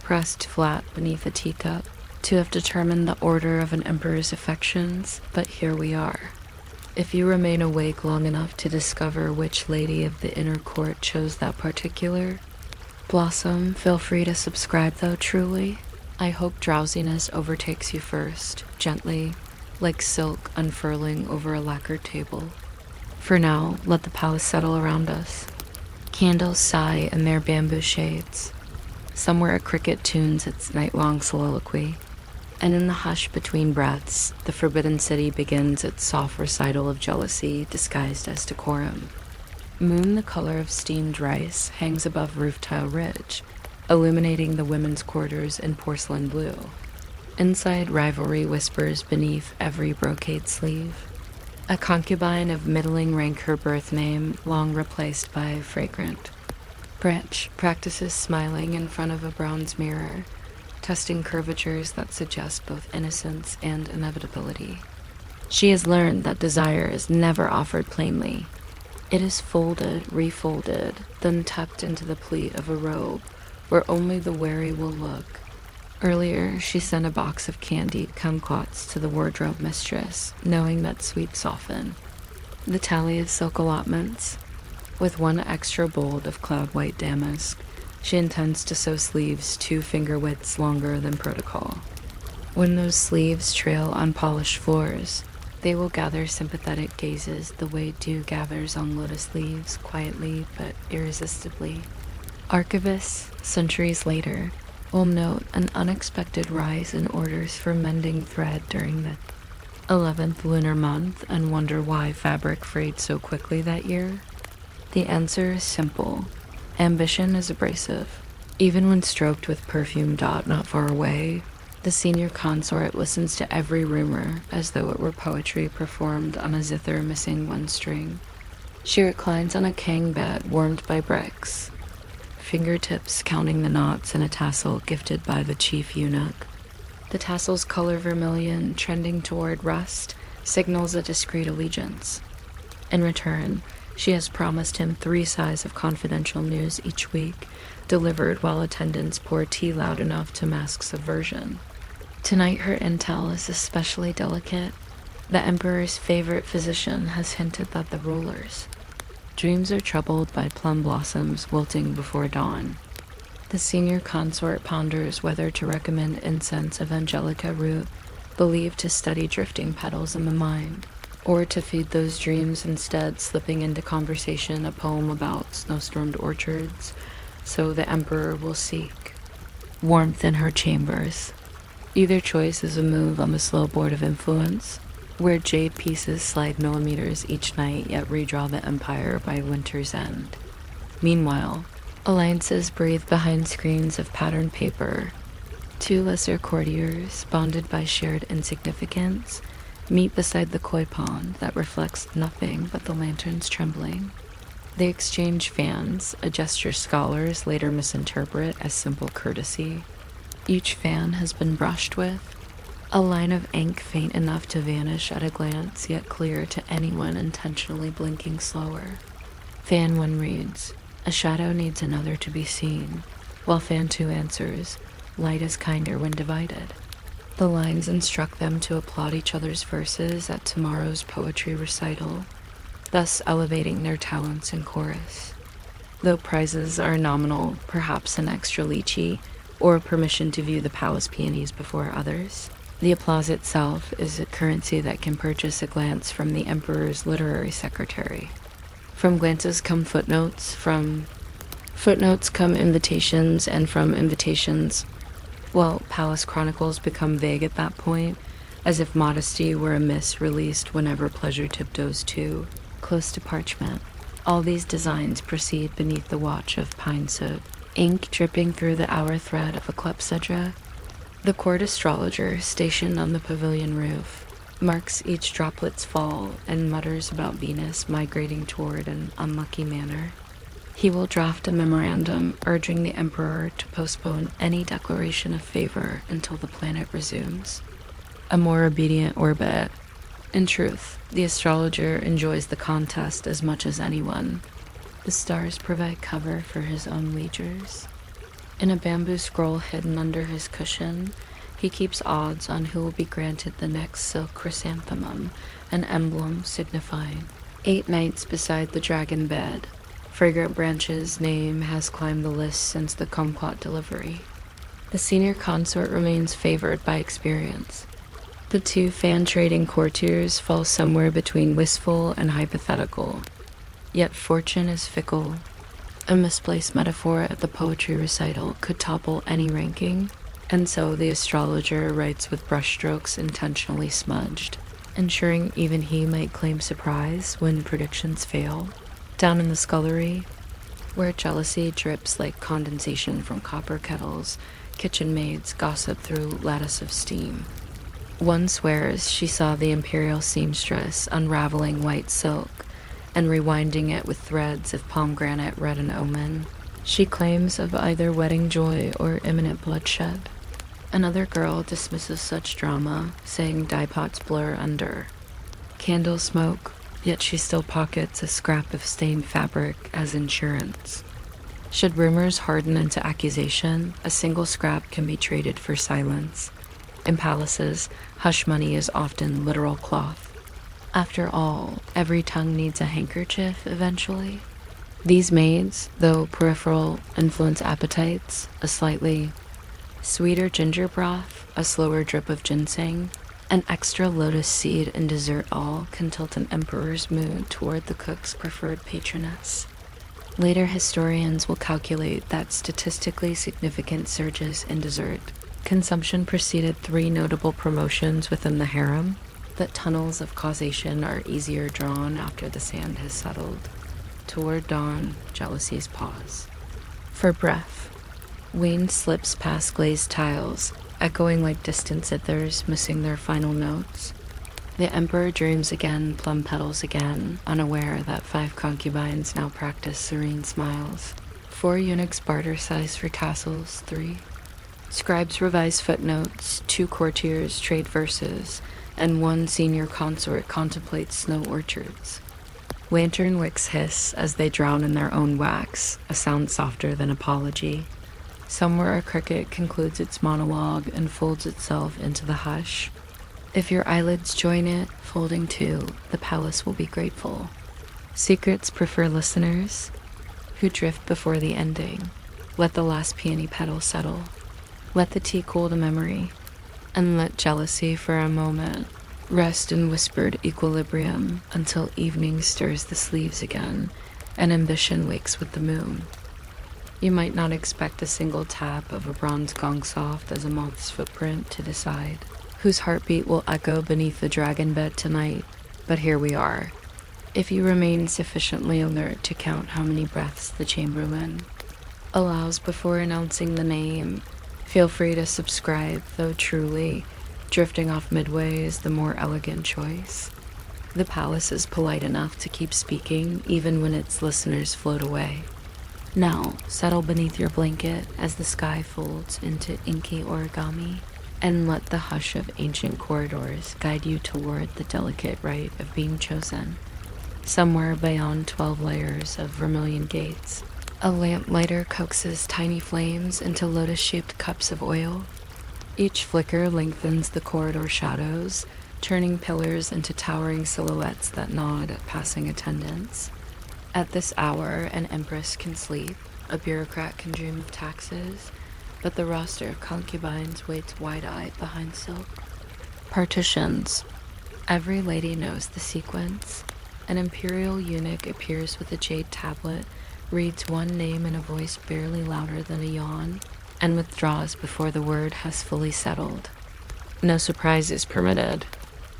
pressed flat beneath a teacup, to have determined the order of an emperor's affections, but here we are. If you remain awake long enough to discover which lady of the inner court chose that particular blossom, feel free to subscribe though, truly. I hope drowsiness overtakes you first, gently, like silk unfurling over a lacquered table. For now, let the palace settle around us. Candles sigh in their bamboo shades. Somewhere a cricket tunes its night-long soliloquy. And in the hush between breaths, the Forbidden City begins its soft recital of jealousy disguised as decorum. Moon the color of steamed rice hangs above roof-tile ridge, illuminating the women's quarters in porcelain blue. Inside, rivalry whispers beneath every brocade sleeve. A concubine of middling rank her birth name, long replaced by fragrant. Branch practices smiling in front of a bronze mirror, testing curvatures that suggest both innocence and inevitability. She has learned that desire is never offered plainly. It is folded, refolded, then tucked into the pleat of a robe, where only the wary will look. Earlier, she sent a box of candied kumquats to the wardrobe mistress, knowing that sweets soften. The tally of silk allotments, with one extra bolt of cloud-white damask, she intends to sew sleeves 2 finger widths longer than protocol. When those sleeves trail on polished floors, they will gather sympathetic gazes the way dew gathers on lotus leaves, quietly but irresistibly. Archivists, centuries later, will note an unexpected rise in orders for mending thread during the 11th lunar month and wonder why fabric frayed so quickly that year. The answer is simple. Ambition is abrasive. Even when stroked with perfume dot not far away, the senior consort listens to every rumor as though it were poetry performed on a zither missing one string. She reclines on a kang bed warmed by bricks, fingertips counting the knots in a tassel gifted by the chief eunuch. The tassel's color vermilion, trending toward rust, signals a discreet allegiance. In return, she has promised him 3 sighs of confidential news each week, delivered while attendants pour tea loud enough to mask subversion. Tonight her intel is especially delicate. The Emperor's favorite physician has hinted that the rulers' dreams are troubled by plum blossoms wilting before dawn. The senior consort ponders whether to recommend incense of angelica root, believed to study drifting petals in the mind, or to feed those dreams instead, slipping into conversation a poem about snowstormed orchards, so the Emperor will seek warmth in her chambers. Either choice is a move on the slow board of influence, where jade pieces slide millimeters each night yet redraw the empire by winter's end. Meanwhile, alliances breathe behind screens of patterned paper. 2 lesser courtiers, bonded by shared insignificance, meet beside the koi pond that reflects nothing but the lantern's trembling. They exchange fans, a gesture scholars later misinterpret as simple courtesy. Each fan has been brushed with, A line of ink faint enough to vanish at a glance, yet clear to anyone intentionally blinking slower. Fan 1 reads, "A shadow needs another to be seen," while Fan 2 answers, "Light is kinder when divided." The lines instruct them to applaud each other's verses at tomorrow's poetry recital, thus elevating their talents in chorus. Though prizes are nominal, perhaps an extra lychee, or permission to view the palace peonies before others, the applause itself is a currency that can purchase a glance from the emperor's literary secretary. From glances come footnotes, from footnotes come invitations, and from invitations, well, palace chronicles become vague at that point, as if modesty were a miss released whenever pleasure tiptoes too close to parchment. All these designs proceed beneath the watch of pine soot, ink dripping through the hour thread of a clepsydra. The court astrologer, stationed on the pavilion roof, marks each droplet's fall and mutters about Venus migrating toward an unlucky manor. He will draft a memorandum urging the emperor to postpone any declaration of favor until the planet resumes a more obedient orbit. In truth, the astrologer enjoys the contest as much as anyone. The stars provide cover for his own wagers. In a bamboo scroll hidden under his cushion, he keeps odds on who will be granted the next silk chrysanthemum, an emblem signifying 8 nights beside the dragon bed. Fragrant Branch's name has climbed the list since the kumquat delivery. The senior consort remains favored by experience. The 2 fan-trading courtiers fall somewhere between wistful and hypothetical. Yet fortune is fickle. A misplaced metaphor at the poetry recital could topple any ranking, and so the astrologer writes with brushstrokes intentionally smudged, ensuring even he might claim surprise when predictions fail. Down in the scullery, where jealousy drips like condensation from copper kettles, kitchen maids gossip through lattice of steam. One swears she saw the imperial seamstress unraveling white silk and rewinding it with threads of pomegranate red an omen. She claims of either wedding joy or imminent bloodshed. Another girl dismisses such drama, saying dye pots blur under. Candles smoke, yet she still pockets a scrap of stained fabric as insurance. Should rumors harden into accusation, a single scrap can be traded for silence. In palaces, hush money is often literal cloth. After all, every tongue needs a handkerchief eventually. These maids, though peripheral, influence appetites, a slightly sweeter ginger broth, a slower drip of ginseng, an extra lotus seed in dessert all can tilt an emperor's mood toward the cook's preferred patroness. Later historians will calculate that statistically significant surges in dessert consumption preceded 3 notable promotions within the harem, that tunnels of causation are easier drawn after the sand has settled. Toward dawn, jealousies pause. For breath, Wayne slips past glazed tiles, echoing like distant zithers missing their final notes. The emperor dreams again, plum petals again, unaware that 5 concubines now practice serene smiles. 4 eunuchs barter size for tassels, 3. Scribes revise footnotes, 2 courtiers trade verses, and 1 senior consort contemplates snow orchards. Lantern wicks hiss as they drown in their own wax, a sound softer than apology. Somewhere a cricket concludes its monologue and folds itself into the hush. If your eyelids join it, folding too, the palace will be grateful. Secrets prefer listeners who drift before the ending. Let the last peony petal settle. Let the tea cool to memory, and let jealousy for a moment rest in whispered equilibrium until evening stirs the sleeves again and ambition wakes with the moon. You might not expect a single tap of a bronze gong soft as a moth's footprint to decide whose heartbeat will echo beneath the dragon bed tonight, but here we are. If you remain sufficiently alert to count how many breaths the chamberlain allows before announcing the name, feel free to subscribe, though truly, drifting off midway is the more elegant choice. The palace is polite enough to keep speaking even when its listeners float away. Now, settle beneath your blanket as the sky folds into inky origami. and let the hush of ancient corridors guide you toward the delicate rite of being chosen. Somewhere beyond 12 layers of vermilion gates, a lamplighter coaxes tiny flames into lotus-shaped cups of oil. Each flicker lengthens the corridor shadows, turning pillars into towering silhouettes that nod at passing attendants. At this hour, an empress can sleep, a bureaucrat can dream of taxes, but the roster of concubines waits wide-eyed behind silk. Partitions. Every lady knows the sequence. An imperial eunuch appears with a jade tablet, reads one name in a voice barely louder than a yawn, and withdraws before the word has fully settled. No surprise is permitted.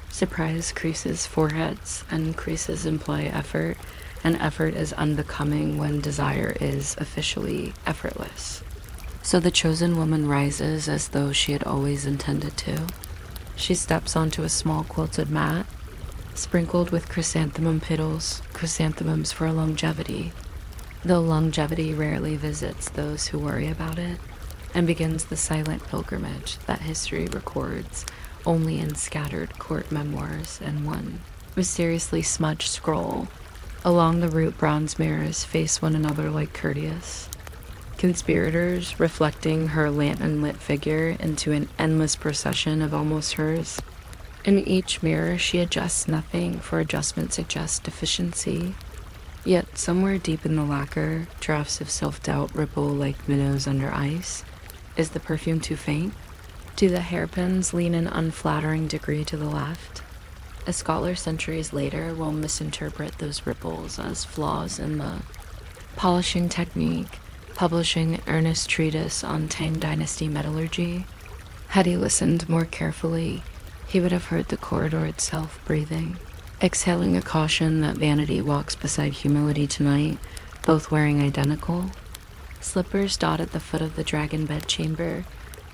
Surprise creases foreheads, and creases imply effort, and effort is unbecoming when desire is officially effortless. So the chosen woman rises as though she had always intended to. She steps onto a small quilted mat, sprinkled with chrysanthemum petals, chrysanthemums for longevity, though longevity rarely visits those who worry about it, and begins the silent pilgrimage that history records only in scattered court memoirs and one mysteriously smudged scroll. Along the route, bronze mirrors face one another like courteous conspirators, reflecting her lantern-lit figure into an endless procession of almost hers. In each mirror, she adjusts nothing, for adjustment suggests deficiency. Yet, somewhere deep in the lacquer, drafts of self-doubt ripple like minnows under ice. Is the perfume too faint? Do the hairpins lean an unflattering degree to the left? A scholar centuries later will misinterpret those ripples as flaws in the polishing technique, publishing an earnest treatise on Tang Dynasty metallurgy. Had he listened more carefully, he would have heard the corridor itself breathing, exhaling a caution that vanity walks beside humility tonight, both wearing identical. Slippers dot at the foot of the dragon bed chamber.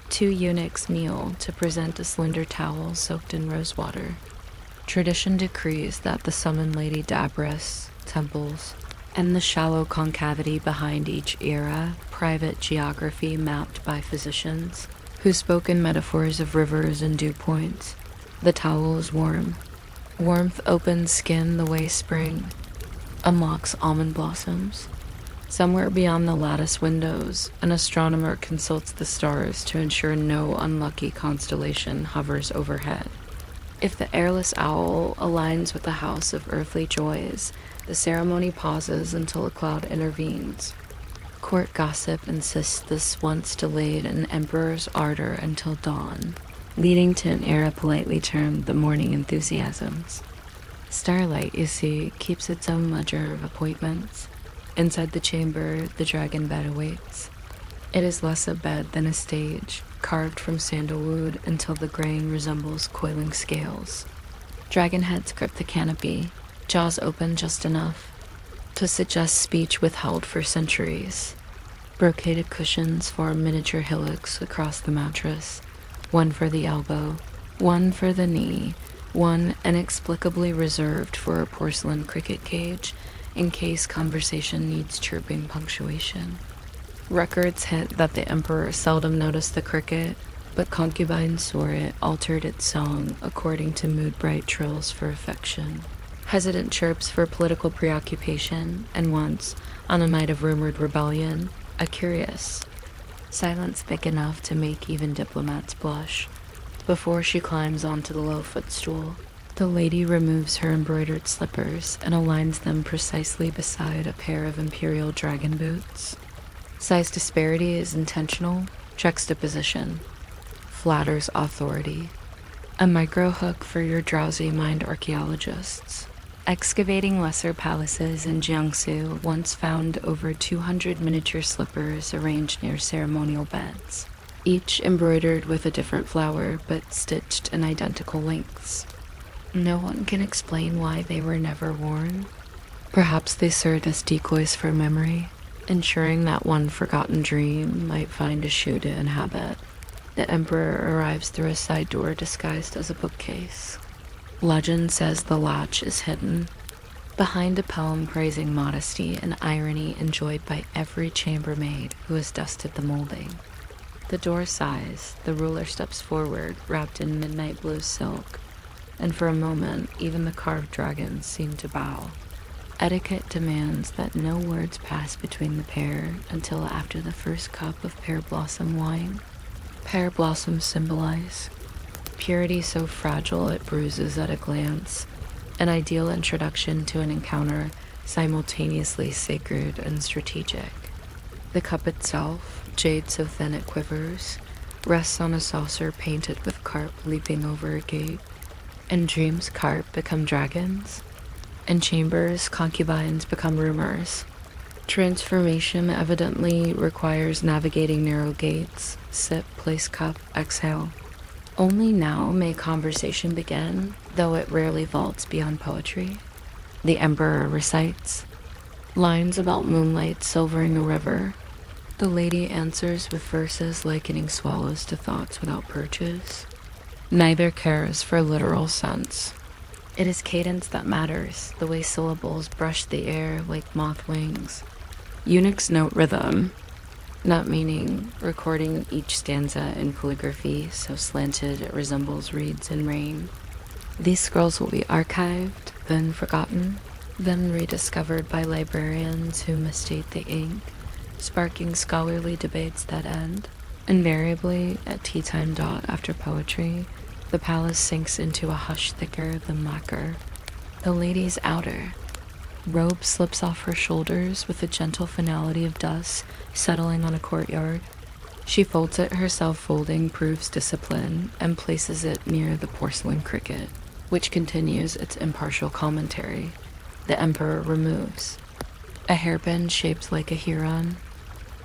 Two eunuchs kneel to present a slender towel soaked in rosewater. Tradition decrees that the summoned lady dab breasts, temples, and the shallow concavity behind each era, private geography mapped by physicians, who spoke in metaphors of rivers and dew points. The towel is warm. Warmth opens skin the way spring unlocks almond blossoms. Somewhere beyond the lattice windows, an astronomer consults the stars to ensure no unlucky constellation hovers overhead. If the airless owl aligns with the house of earthly joys, the ceremony pauses until a cloud intervenes. Court gossip insists this once delayed an emperor's ardor until dawn, leading to an era politely termed the morning enthusiasms. Starlight, you see, keeps its own ledger of appointments. Inside the chamber, the dragon bed awaits. It is less a bed than a stage, carved from sandalwood until the grain resembles coiling scales. Dragon heads grip the canopy, jaws open just enough to suggest speech withheld for centuries. Brocaded cushions form miniature hillocks across the mattress, one for the elbow, one for the knee, one inexplicably reserved for a porcelain cricket cage in case conversation needs chirping punctuation. Records hint that the emperor seldom noticed the cricket, but concubines swore it altered its song according to mood-bright trills for affection, hesitant chirps for political preoccupation, and once, on a night of rumored rebellion, a curious silence thick enough to make even diplomats blush. Before she climbs onto the low footstool, the lady removes her embroidered slippers and aligns them precisely beside a pair of imperial dragon boots. Size disparity is intentional, juxtaposition flatters authority. A micro-hook for your drowsy mind archaeologists. Excavating lesser palaces in Jiangsu once found over 200 miniature slippers arranged near ceremonial beds, each embroidered with a different flower but stitched in identical lengths. No one can explain why they were never worn. Perhaps they served as decoys for memory, ensuring that one forgotten dream might find a shoe to inhabit. The emperor arrives through a side door disguised as a bookcase. Legend says the latch is hidden behind a poem praising modesty and irony enjoyed by every chambermaid who has dusted the molding. The door sighs, the ruler steps forward, wrapped in midnight blue silk, and for a moment, even the carved dragons seem to bow. Etiquette demands that no words pass between the pair until after the first cup of pear blossom wine. Pear blossoms symbolize purity so fragile it bruises at a glance, an ideal introduction to an encounter simultaneously sacred and strategic. The cup itself, jade so thin it quivers, rests on a saucer painted with carp leaping over a gate. In dreams, carp become dragons. In chambers, concubines become rumors. Transformation evidently requires navigating narrow gates, sip, place cup, exhale. Only now may conversation begin, though it rarely vaults beyond poetry. The emperor recites lines about moonlight silvering a river. The lady answers with verses likening swallows to thoughts without perches. Neither cares for literal sense. It is cadence that matters, the way syllables brush the air like moth wings. Eunuchs note rhythm, not meaning recording each stanza in calligraphy so slanted it resembles reeds in rain. These scrolls will be archived, then forgotten, then rediscovered by librarians who misstate the ink, sparking scholarly debates that end. Invariably, at tea time after poetry, the palace sinks into a hush thicker than lacquer. The lady's outer robe slips off her shoulders with the gentle finality of dust settling on a courtyard. She folds it herself, folding proves discipline, and places it near the porcelain cricket, which continues its impartial commentary. The emperor removes a hairpin shaped like a heron.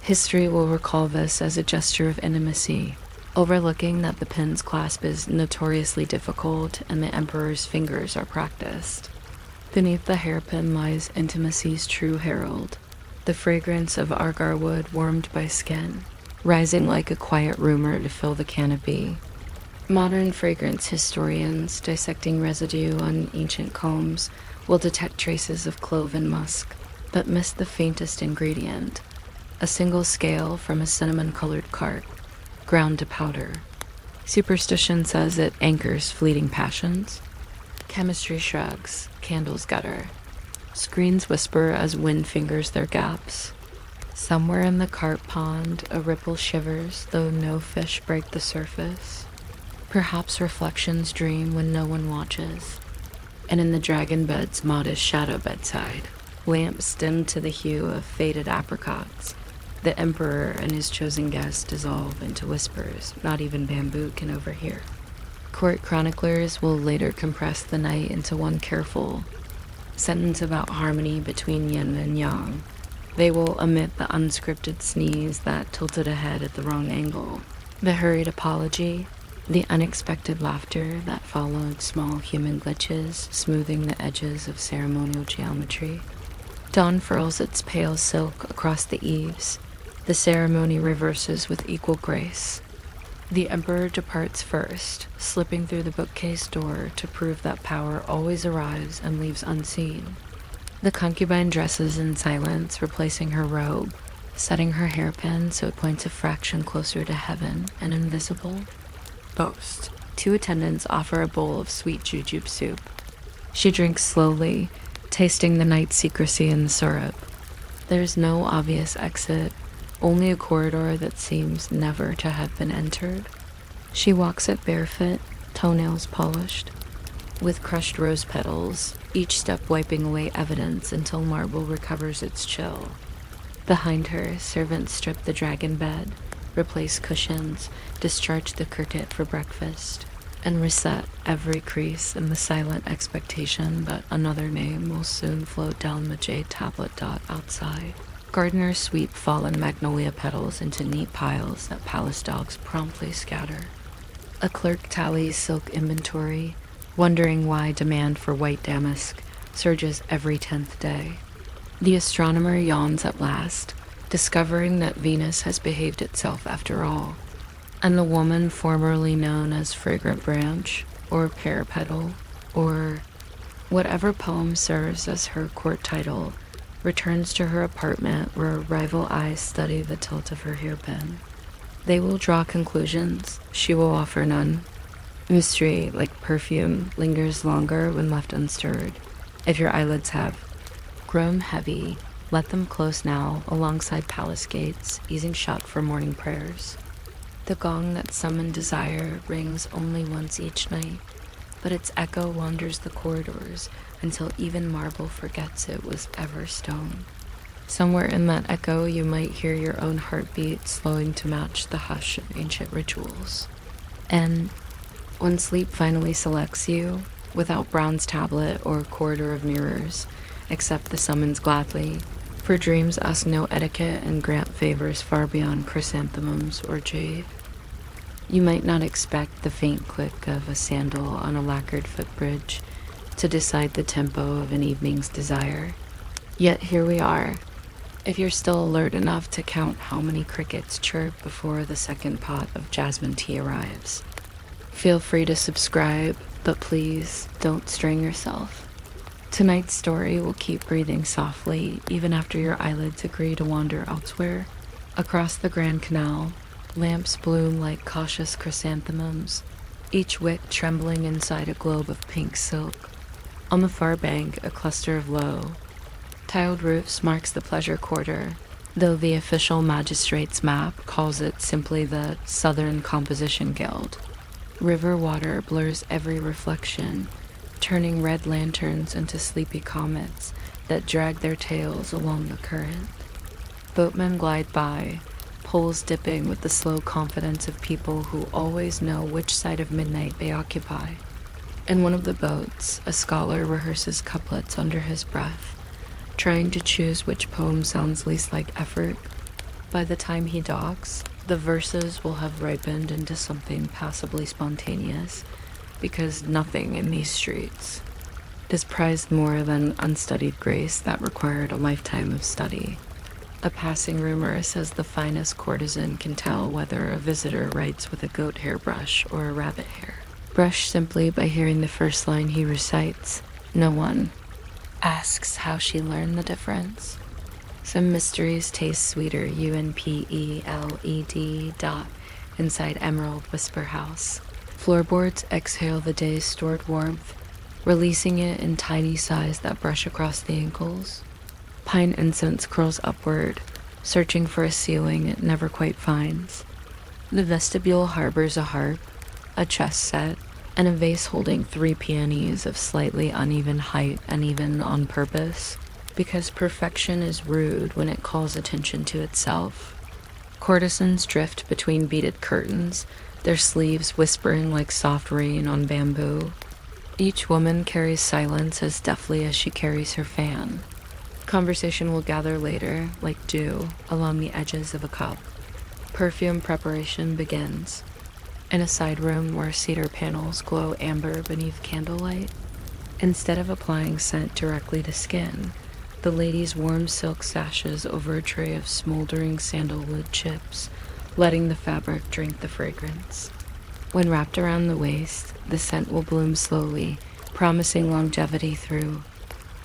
History will recall this as a gesture of intimacy, overlooking that the pin's clasp is notoriously difficult and the emperor's fingers are practiced. Beneath the hairpin lies intimacy's true herald, the fragrance of agar wood warmed by skin, rising like a quiet rumor to fill the canopy. Modern fragrance historians, dissecting residue on ancient combs, will detect traces of clove and musk, but miss the faintest ingredient, a single scale from a cinnamon-colored carp, ground to powder. Superstition says it anchors fleeting passions. Chemistry shrugs, candles gutter. Screens whisper as wind fingers their gaps. Somewhere in the carp pond, a ripple shivers, though no fish break the surface. Perhaps reflections dream when no one watches. And in the dragon bed's modest shadow bedside, lamps dimmed to the hue of faded apricots, the emperor and his chosen guest dissolve into whispers not even bamboo can overhear. Court chroniclers will later compress the night into one careful sentence about harmony between yin and yang. They will omit the unscripted sneeze that tilted a head at the wrong angle, the hurried apology, the unexpected laughter that followed small human glitches, smoothing the edges of ceremonial geometry. Dawn furls its pale silk across the eaves. The ceremony reverses with equal grace. The emperor departs first, slipping through the bookcase door to prove that power always arrives and leaves unseen. The concubine dresses in silence, replacing her robe, setting her hairpin so it points a fraction closer to heaven and invisible. Boast. 2 attendants offer a bowl of sweet jujube soup. She drinks slowly, tasting the night's secrecy in the syrup. There's no obvious exit, only a corridor that seems never to have been entered. She walks it barefoot, toenails polished, with crushed rose petals, each step wiping away evidence until marble recovers its chill. Behind her, servants strip the dragon bed, replace cushions, discharge the cricket for breakfast, and reset every crease in the silent expectation that another name will soon float down the jade tablet dot outside. Gardeners sweep fallen magnolia petals into neat piles that palace dogs promptly scatter. A clerk tallies silk inventory, wondering why demand for white damask surges every 10th day. The astronomer yawns at last, discovering that Venus has behaved itself after all, and the woman formerly known as Fragrant Branch, or Pear Petal, or whatever poem serves as her court title, returns to her apartment where rival eyes study the tilt of her hairpin. They will draw conclusions, she will offer none. Mystery, like perfume, lingers longer when left unstirred. If your eyelids have grown heavy, let them close now alongside palace gates, easing shut for morning prayers. The gong that summoned desire rings only once each night, but its echo wanders the corridors until even marble forgets it was ever stone. Somewhere in that echo you might hear your own heartbeat slowing to match the hush of ancient rituals. And when sleep finally selects you, without bronze tablet or corridor of mirrors, accept the summons gladly, for dreams ask no etiquette and grant favors far beyond chrysanthemums or jade. You might not expect the faint click of a sandal on a lacquered footbridge to decide the tempo of an evening's desire. Yet here we are. If you're still alert enough to count how many crickets chirp before the second pot of jasmine tea arrives. Feel free to subscribe, but please don't strain yourself. Tonight's story will keep breathing softly even after your eyelids agree to wander elsewhere. Across the Grand Canal, lamps bloom like cautious chrysanthemums, each wick trembling inside a globe of pink silk. On the far bank, a cluster of low, tiled roofs marks the pleasure quarter, though the official magistrate's map calls it simply the Southern Composition Guild. River water blurs every reflection, turning red lanterns into sleepy comets that drag their tails along the current. Boatmen glide by, poles dipping with the slow confidence of people who always know which side of midnight they occupy. In one of the boats, a scholar rehearses couplets under his breath, trying to choose which poem sounds least like effort. By the time he docks, the verses will have ripened into something passably spontaneous, because nothing in these streets is prized more than unstudied grace that required a lifetime of study. A passing rumor says the finest courtesan can tell whether a visitor writes with a goat hair brush or a rabbit hair. Brushed simply by hearing the first line he recites, no one asks how she learned the difference. Some mysteries taste sweeter, UNPELED dot inside Emerald Whisper House. Floorboards exhale the day's stored warmth, releasing it in tiny sighs that brush across the ankles. Pine incense curls upward, searching for a ceiling it never quite finds. The vestibule harbors a harp, a chess set, and a vase holding 3 peonies of slightly uneven height and even on purpose, because perfection is rude when it calls attention to itself. Courtesans drift between beaded curtains, their sleeves whispering like soft rain on bamboo. Each woman carries silence as deftly as she carries her fan. Conversation will gather later, like dew, along the edges of a cup. Perfume preparation begins. In a side room where cedar panels glow amber beneath candlelight, instead of applying scent directly to skin, the ladies warm silk sashes over a tray of smoldering sandalwood chips, letting the fabric drink the fragrance. When wrapped around the waist, the scent will bloom slowly, promising longevity through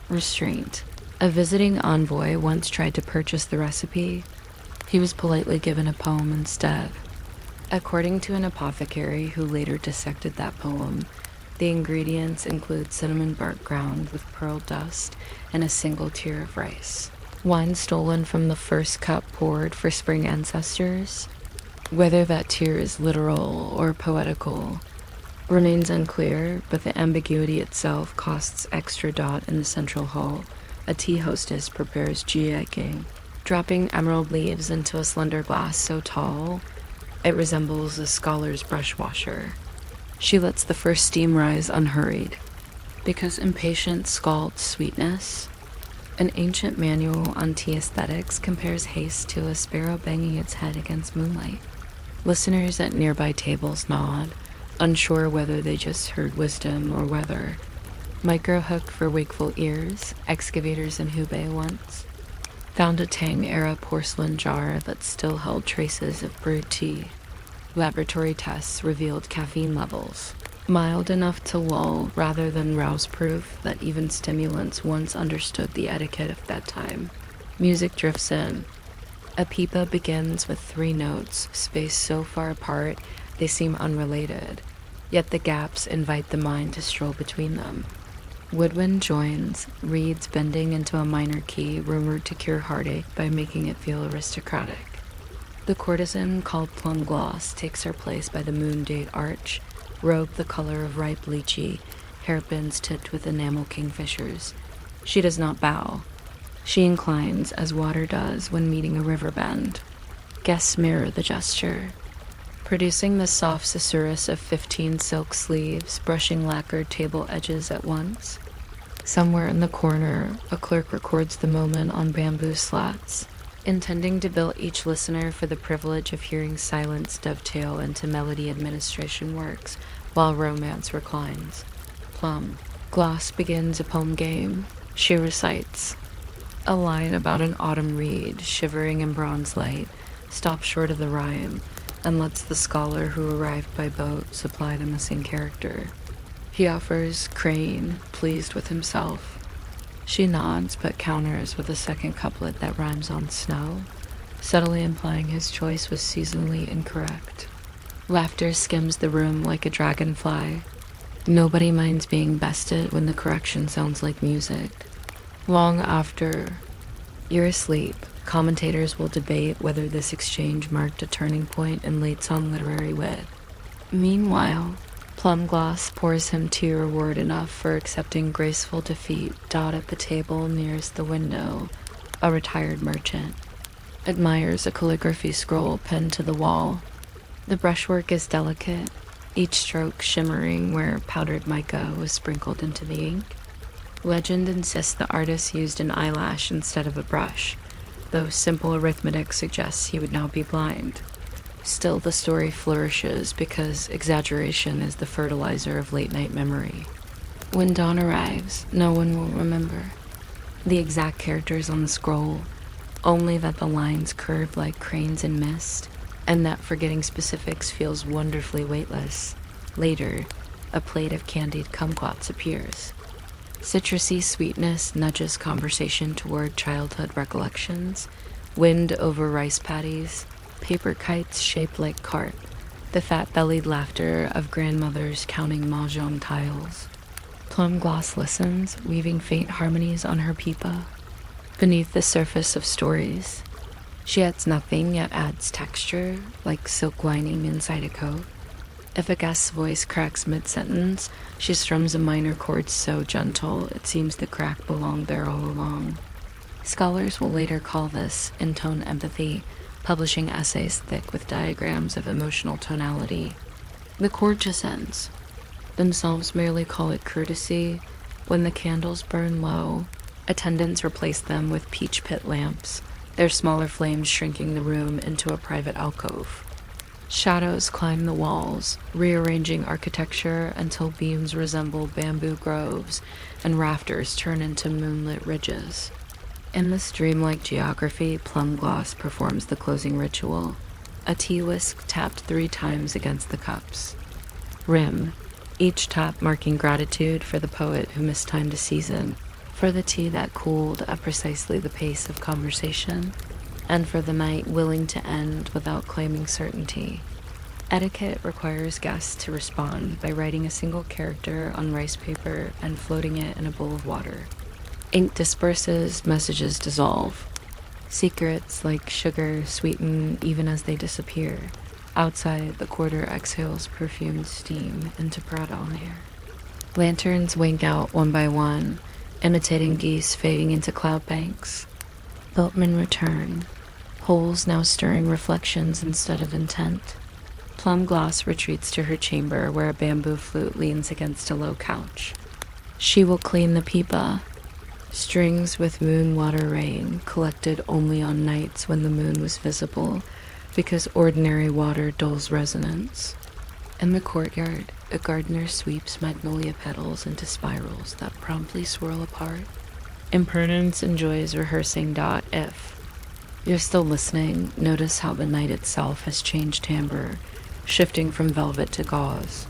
restraint. A visiting envoy once tried to purchase the recipe. He was politely given a poem instead. According to an apothecary who later dissected that poem, the ingredients include cinnamon bark ground with pearl dust and a single tear of rice. Wine stolen from the first cup poured for spring ancestors. Whether that tear is literal or poetical remains unclear, but the ambiguity itself costs extra dot in the central hall. A tea hostess prepares jiaking, dropping emerald leaves into a slender glass so tall it resembles a scholar's brush washer. She lets the first steam rise unhurried, because impatience scalds sweetness. An ancient manual on tea aesthetics compares haste to a sparrow banging its head against moonlight. Listeners at nearby tables nod, unsure whether they just heard wisdom or weather. Micro-hooked for wakeful ears, excavators in Hubei once found a Tang-era porcelain jar that still held traces of brewed tea. Laboratory tests revealed caffeine levels, mild enough to lull rather than rouse proof that even stimulants once understood the etiquette of bedtime. Music drifts in, A pipa begins with 3 notes, spaced so far apart they seem unrelated, yet the gaps invite the mind to stroll between them. Woodwind joins, reeds bending into a minor key rumored to cure heartache by making it feel aristocratic. The courtesan called Plum Gloss takes her place by the moon date arch, robe the color of ripe lychee, hairpins tipped with enamel kingfishers. She does not bow. She inclines as water does when meeting a river bend. Guests mirror the gesture, producing the soft susurrus of 15 silk sleeves brushing lacquered table edges at once. Somewhere in the corner, a clerk records the moment on bamboo slats, intending to bill each listener for the privilege of hearing silence dovetail into melody administration works while romance reclines. Plum Gloss begins a poem game. She recites. A line about an autumn reed shivering in bronze light stops short of the rhyme and lets the scholar who arrived by boat supply the missing character. He offers crane, pleased with himself. She nods but counters with a second couplet that rhymes on snow, subtly implying his choice was seasonally incorrect. Laughter skims the room like a dragonfly. Nobody minds being bested when the correction sounds like music. Long after you're asleep, commentators will debate whether this exchange marked a turning point in late-song literary wit. Meanwhile, Plum Gloss pours him tea reward enough for accepting graceful defeat. Dot at the table nearest the window, a retired merchant, admires a calligraphy scroll pinned to the wall. The brushwork is delicate, each stroke shimmering where powdered mica was sprinkled into the ink. Legend insists the artist used an eyelash instead of a brush, though simple arithmetic suggests he would now be blind. Still, the story flourishes because exaggeration is the fertilizer of late-night memory. When dawn arrives, no one will remember the exact characters on the scroll, only that the lines curve like cranes in mist, and that forgetting specifics feels wonderfully weightless. Later, a plate of candied kumquats appears. Citrusy sweetness nudges conversation toward childhood recollections, wind over rice paddies, paper kites shaped like carp, the fat-bellied laughter of grandmothers counting mahjong tiles. Plum Gloss listens, weaving faint harmonies on her pipa. Beneath the surface of stories, she adds nothing yet adds texture, like silk lining inside a coat. If a guest's voice cracks mid-sentence, she strums a minor chord so gentle it seems the crack belonged there all along. Scholars will later call this in-tone empathy, publishing essays thick with diagrams of emotional tonality. The chord just ends. Themselves merely call it courtesy. When the candles burn low, attendants replace them with peach pit lamps, their smaller flames shrinking the room into a private alcove. Shadows climb the walls, rearranging architecture until beams resemble bamboo groves and rafters turn into moonlit ridges. In this dreamlike geography, Plum Gloss performs the closing ritual, a tea whisk tapped 3 times against the cups. Rim, each tap marking gratitude for the poet who mistimed a season, for the tea that cooled at precisely the pace of conversation, and for the night willing to end without claiming certainty. Etiquette requires guests to respond by writing a single character on rice paper and floating it in a bowl of water. Ink disperses, messages dissolve. Secrets like sugar sweeten even as they disappear. Outside, the quarter exhales perfumed steam into pradal air. Lanterns wink out one by one, imitating geese fading into cloud banks. Boatmen return, holes now stirring reflections instead of intent. Plum Gloss retreats to her chamber where a bamboo flute leans against a low couch. She will clean the pipa, strings with moon water rain collected only on nights when the moon was visible because ordinary water dulls resonance. In the courtyard, a gardener sweeps magnolia petals into spirals that promptly swirl apart. Impertinence enjoys rehearsing. If you're still listening, notice how the night itself has changed timbre, shifting from velvet to gauze.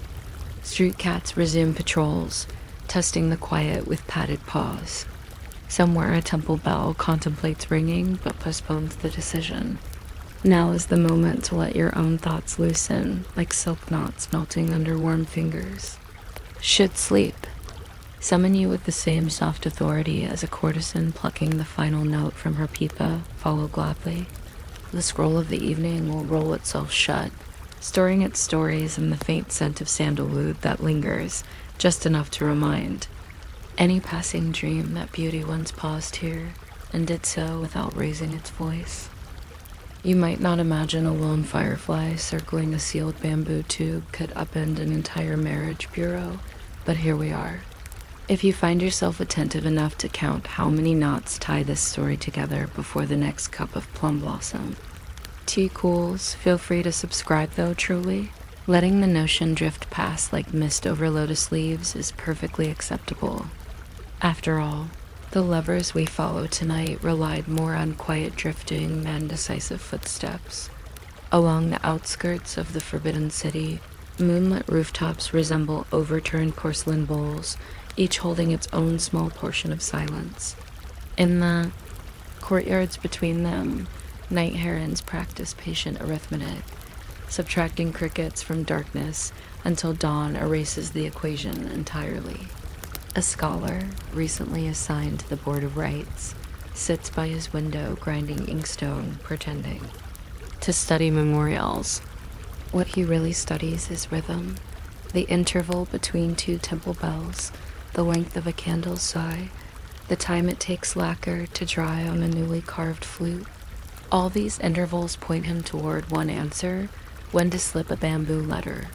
Street cats resume patrols, testing the quiet with padded paws. Somewhere a temple bell contemplates ringing but postpones the decision. Now is the moment to let your own thoughts loosen, like silk knots melting under warm fingers. Should sleep. Summon you with the same soft authority as a courtesan plucking the final note from her pipa, follow gladly. The scroll of the evening will roll itself shut, storing its stories in the faint scent of sandalwood that lingers, just enough to remind any passing dream that beauty once paused here, and did so without raising its voice. You might not imagine a lone firefly circling a sealed bamboo tube could upend an entire marriage bureau, but here we are. If you find yourself attentive enough to count how many knots tie this story together before the next cup of plum blossom. Tea cools, feel free to subscribe though, truly. Letting the notion drift past like mist over lotus leaves is perfectly acceptable. After all, the lovers we follow tonight relied more on quiet drifting than decisive footsteps. Along the outskirts of the Forbidden City, moonlit rooftops resemble overturned porcelain bowls, each holding its own small portion of silence. In the courtyards between them, night herons practice patient arithmetic, subtracting crickets from darkness until dawn erases the equation entirely. A scholar, recently assigned to the Board of Rites, sits by his window grinding inkstone, pretending to study memorials. What he really studies is rhythm, the interval between two temple bells, the length of a candle's sigh, the time it takes lacquer to dry on a newly carved flute. All these intervals point him toward one answer: when to slip a bamboo letter.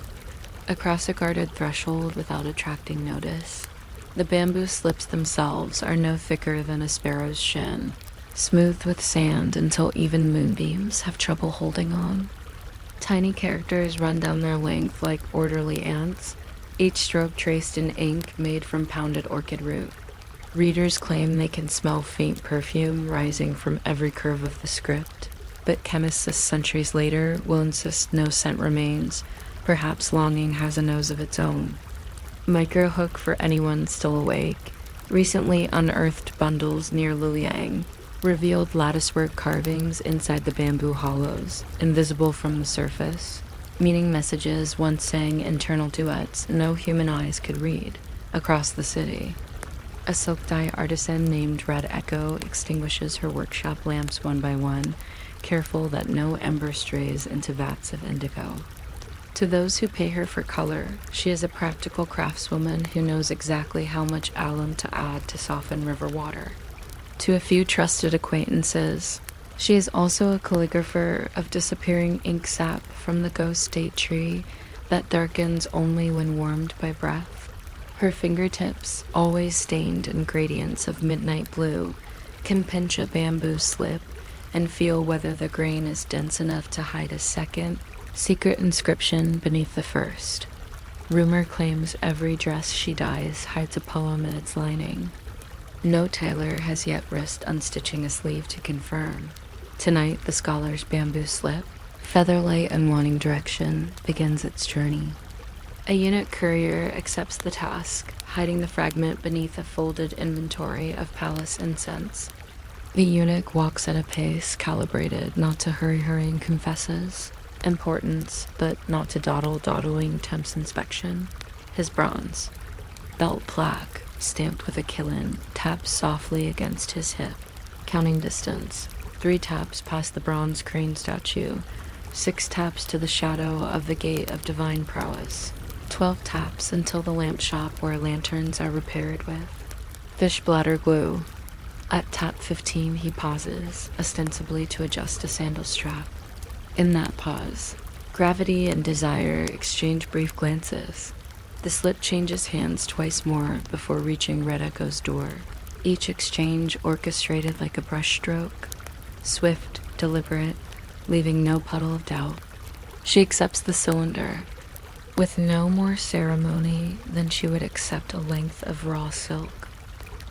Across a guarded threshold without attracting notice, the bamboo slips themselves are no thicker than a sparrow's shin, smoothed with sand until even moonbeams have trouble holding on. Tiny characters run down their length like orderly ants, each stroke traced in ink made from pounded orchid root. Readers claim they can smell faint perfume rising from every curve of the script, but chemists centuries later will insist no scent remains. Perhaps longing has a nose of its own. Microhook for anyone still awake. Recently unearthed bundles near Luliang revealed latticework carvings inside the bamboo hollows, invisible from the surface, meaning messages once sang internal duets no human eyes could read, across the city. A silk dye artisan named Red Echo extinguishes her workshop lamps one by one, careful that no ember strays into vats of indigo. To those who pay her for color, she is a practical craftswoman who knows exactly how much alum to add to soften river water. To a few trusted acquaintances, she is also a calligrapher of disappearing ink sap from the ghost date tree that darkens only when warmed by breath. Her fingertips, always stained in gradients of midnight blue, can pinch a bamboo slip and feel whether the grain is dense enough to hide a second, secret inscription beneath the first. Rumor claims every dress she dyes hides a poem in its lining. No tailor has yet risked unstitching a sleeve to confirm. Tonight, the scholar's bamboo slip, featherlight and wanting direction, begins its journey. A eunuch courier accepts the task, hiding the fragment beneath a folded inventory of palace incense. The eunuch walks at a pace calibrated not to hurrying confesses. Importance, but not to dawdling temps inspection. His bronze belt plaque, stamped with a killin, taps softly against his hip. Counting distance, 3 taps past the bronze crane statue, 6 taps to the shadow of the gate of divine prowess, 12 taps until the lamp shop where lanterns are repaired with fish bladder glue. At tap 15 he pauses, ostensibly to adjust a sandal strap. In that pause, gravity and desire exchange brief glances. The slip changes hands twice more before reaching Red Echo's door, each exchange orchestrated like a brushstroke, swift, deliberate, leaving no puddle of doubt. She accepts the cylinder, with no more ceremony than she would accept a length of raw silk.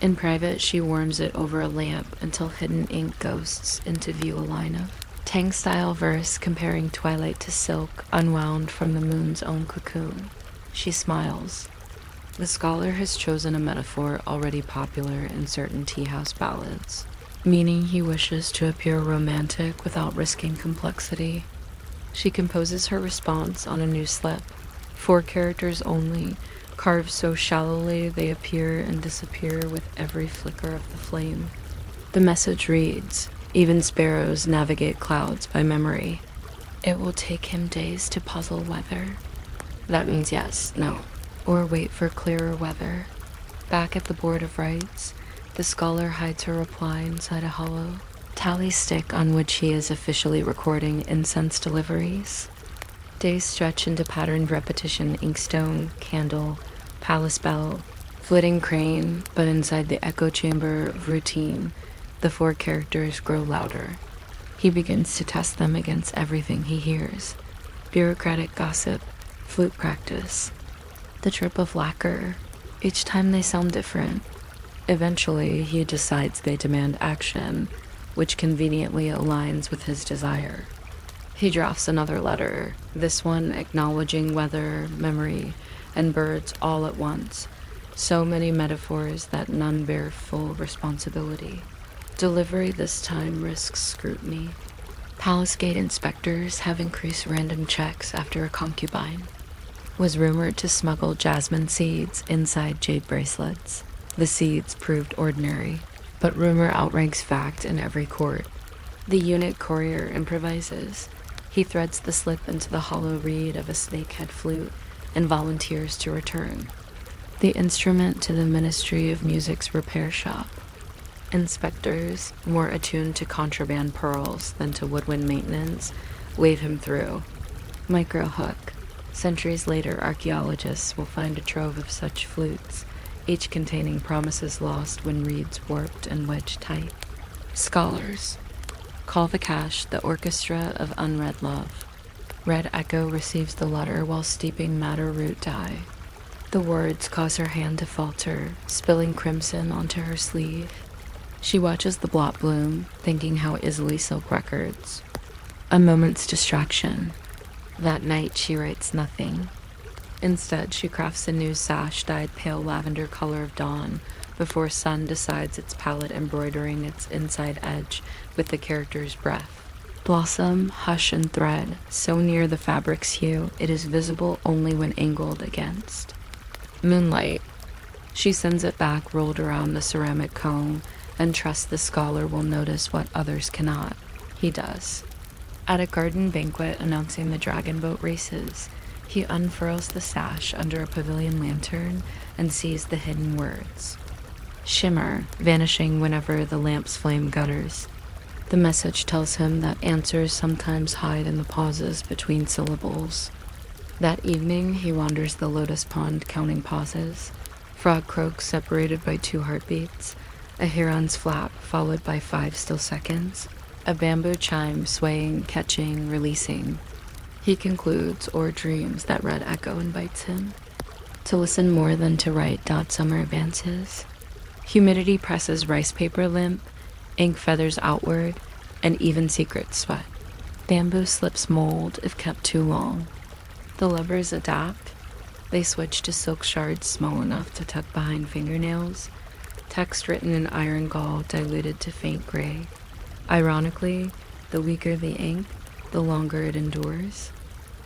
In private, she warms it over a lamp until hidden ink ghosts into view a line of Tang-style verse comparing twilight to silk unwound from the moon's own cocoon. She smiles. The scholar has chosen a metaphor already popular in certain tea house ballads, meaning he wishes to appear romantic without risking complexity. She composes her response on a new slip, 4 characters only, carved so shallowly they appear and disappear with every flicker of the flame. The message reads, "Even sparrows navigate clouds by memory. It will take him days to puzzle whether." That means yes, no, or wait for clearer weather. Back at the Board of Rites, the scholar hides her reply inside a hollow tally stick on which he is officially recording incense deliveries. Days stretch into patterned repetition: inkstone, candle, palace bell, flitting crane, but inside the echo chamber of routine, the 4 characters grow louder. He begins to test them against everything he hears: bureaucratic gossip, flute practice, the drip of lacquer. Each time they sound different. Eventually, he decides they demand action, which conveniently aligns with his desire. He drafts another letter, this one acknowledging weather, memory, and birds all at once. So many metaphors that none bear full responsibility. Delivery this time risks scrutiny. Palace Gate inspectors have increased random checks after a concubine was rumored to smuggle jasmine seeds inside jade bracelets. The seeds proved ordinary, but rumor outranks fact in every court. The eunuch courier improvises. He threads the slip into the hollow reed of a snakehead flute and volunteers to return the instrument to the Ministry of Music's repair shop. Inspectors, more attuned to contraband pearls than to woodwind maintenance, wave him through. Microhook. Centuries later, archaeologists will find a trove of such flutes, each containing promises lost when reeds warped and wedged tight. Scholars. Call the cache the orchestra of unread love. Red Echo receives the letter while steeping madder root dye. The words cause her hand to falter, spilling crimson onto her sleeve. She watches the blot bloom, thinking how easily silk records. A moment's distraction. That night she writes nothing. Instead, she crafts a new sash dyed pale lavender color of dawn before sun decides its palette, embroidering its inside edge with the character's breath. Blossom, hush, and thread, so near the fabric's hue, it is visible only when angled against. Moonlight. She sends it back rolled around the ceramic cone and trusts the scholar will notice what others cannot. He does. At a garden banquet announcing the dragon boat races, he unfurls the sash under a pavilion lantern and sees the hidden words. Shimmer, vanishing whenever the lamp's flame gutters. The message tells him that answers sometimes hide in the pauses between syllables. That evening, he wanders the lotus pond counting pauses. Frog croaks separated by 2 heartbeats. A heron's flap followed by 5 still seconds. A bamboo chime swaying, catching, releasing. He concludes or dreams that Red Echo invites him to listen more than to write. Summer advances. Humidity presses rice paper limp, ink feathers outward, and even secrets sweat. Bamboo slips mold if kept too long. The lovers adapt. They switch to silk shards small enough to tuck behind fingernails. Text written in iron gall diluted to faint gray. Ironically, the weaker the ink, the longer it endures.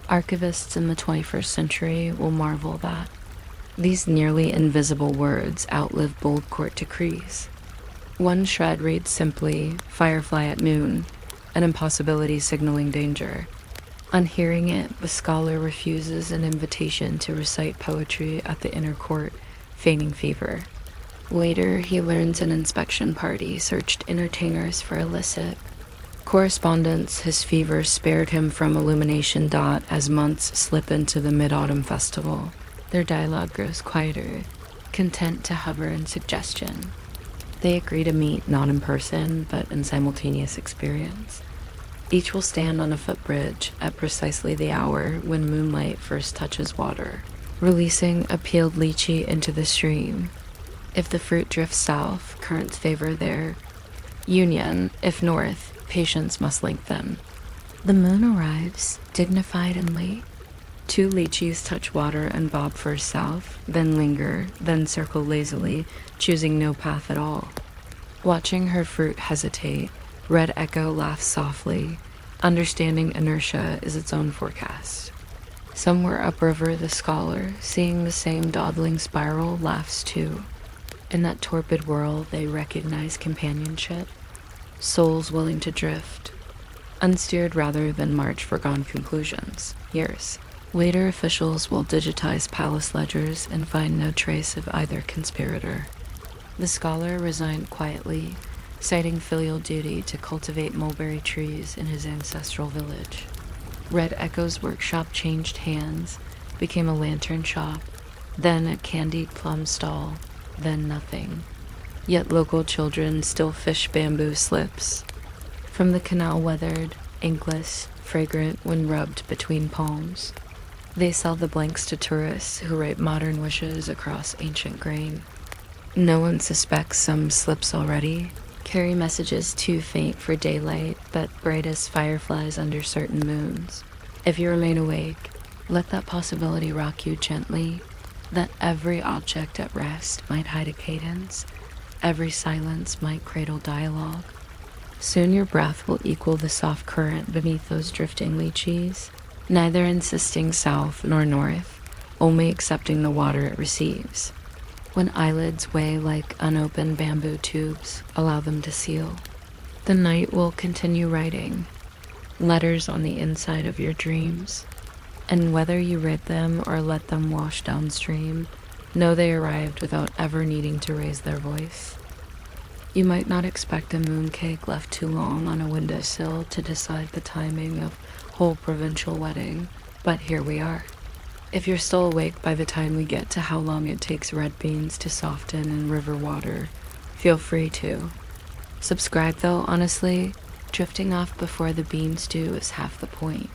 Archivists in the 21st century will marvel that these nearly invisible words outlive bold court decrees. One shred reads simply, "Firefly at noon," an impossibility signaling danger. On hearing it, the scholar refuses an invitation to recite poetry at the inner court, feigning fever. Later, he learns an inspection party searched entertainers for illicit correspondence. His fever spared him from illumination. As months slip into the Mid-Autumn Festival, their dialogue grows quieter, content to hover in suggestion. They agree to meet not in person, but in simultaneous experience. Each will stand on a footbridge at precisely the hour when moonlight first touches water, releasing a peeled lychee into the stream. If the fruit drifts south, currents favor their union. If north, patience must link them. The moon arrives, dignified and late. 2 lychees touch water and bob first south, then linger, then circle lazily, choosing no path at all. Watching her fruit hesitate, Red Echo laughs softly. Understanding inertia is its own forecast. Somewhere upriver, the scholar, seeing the same dawdling spiral, laughs too. In that torpid whirl, they recognize companionship, souls willing to drift, unsteered rather than march foregone conclusions. Years later, officials will digitize palace ledgers and find no trace of either conspirator. The scholar resigned quietly, citing filial duty to cultivate mulberry trees in his ancestral village. Red Echo's workshop changed hands, became a lantern shop, then a candied plum stall, then nothing. Yet local children still fish bamboo slips. From the canal weathered, inkless, fragrant when rubbed between palms. They sell the blanks to tourists who write modern wishes across ancient grain. No one suspects some slips already, carry messages too faint for daylight, but bright as fireflies under certain moons. If you remain awake, let that possibility rock you gently, that every object at rest might hide a cadence, every silence might cradle dialogue. Soon your breath will equal the soft current beneath those drifting lychees, neither insisting south nor north, only accepting the water it receives. When eyelids weigh like unopened bamboo tubes, allow them to seal. The night will continue writing, letters on the inside of your dreams, and whether you read them or let them wash downstream, know they arrived without ever needing to raise their voice. You might not expect a mooncake left too long on a windowsill to decide the timing of whole provincial wedding, but here we are. If you're still awake by the time we get to how long it takes red beans to soften in river water, feel free to. Subscribe though, honestly, drifting off before the beans do is half the point.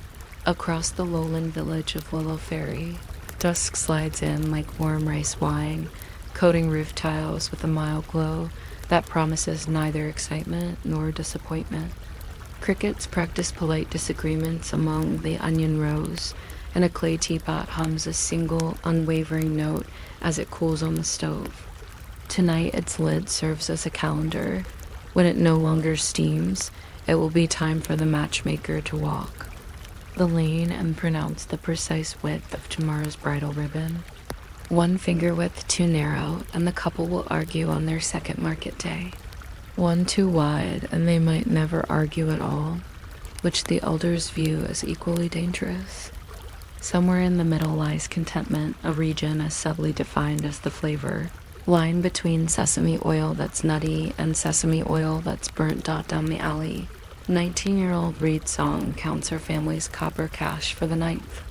Across the lowland village of Willow Ferry, dusk slides in like warm rice wine, coating roof tiles with a mild glow that promises neither excitement nor disappointment. Crickets practice polite disagreements among the onion rows, and a clay teapot hums a single, unwavering note as it cools on the stove. Tonight, its lid serves as a calendar. When it no longer steams, it will be time for the matchmaker to walk the lane and pronounce the precise width of tomorrow's bridal ribbon. 1 finger width too narrow, and the couple will argue on their second market day. 1 too wide, and they might never argue at all, which the elders view as equally dangerous. Somewhere in the middle lies contentment, a region as subtly defined as the flavor, lying between sesame oil that's nutty and sesame oil that's burnt dot down the alley. 19-year-old Reed Song counts her family's copper cash for the 9th.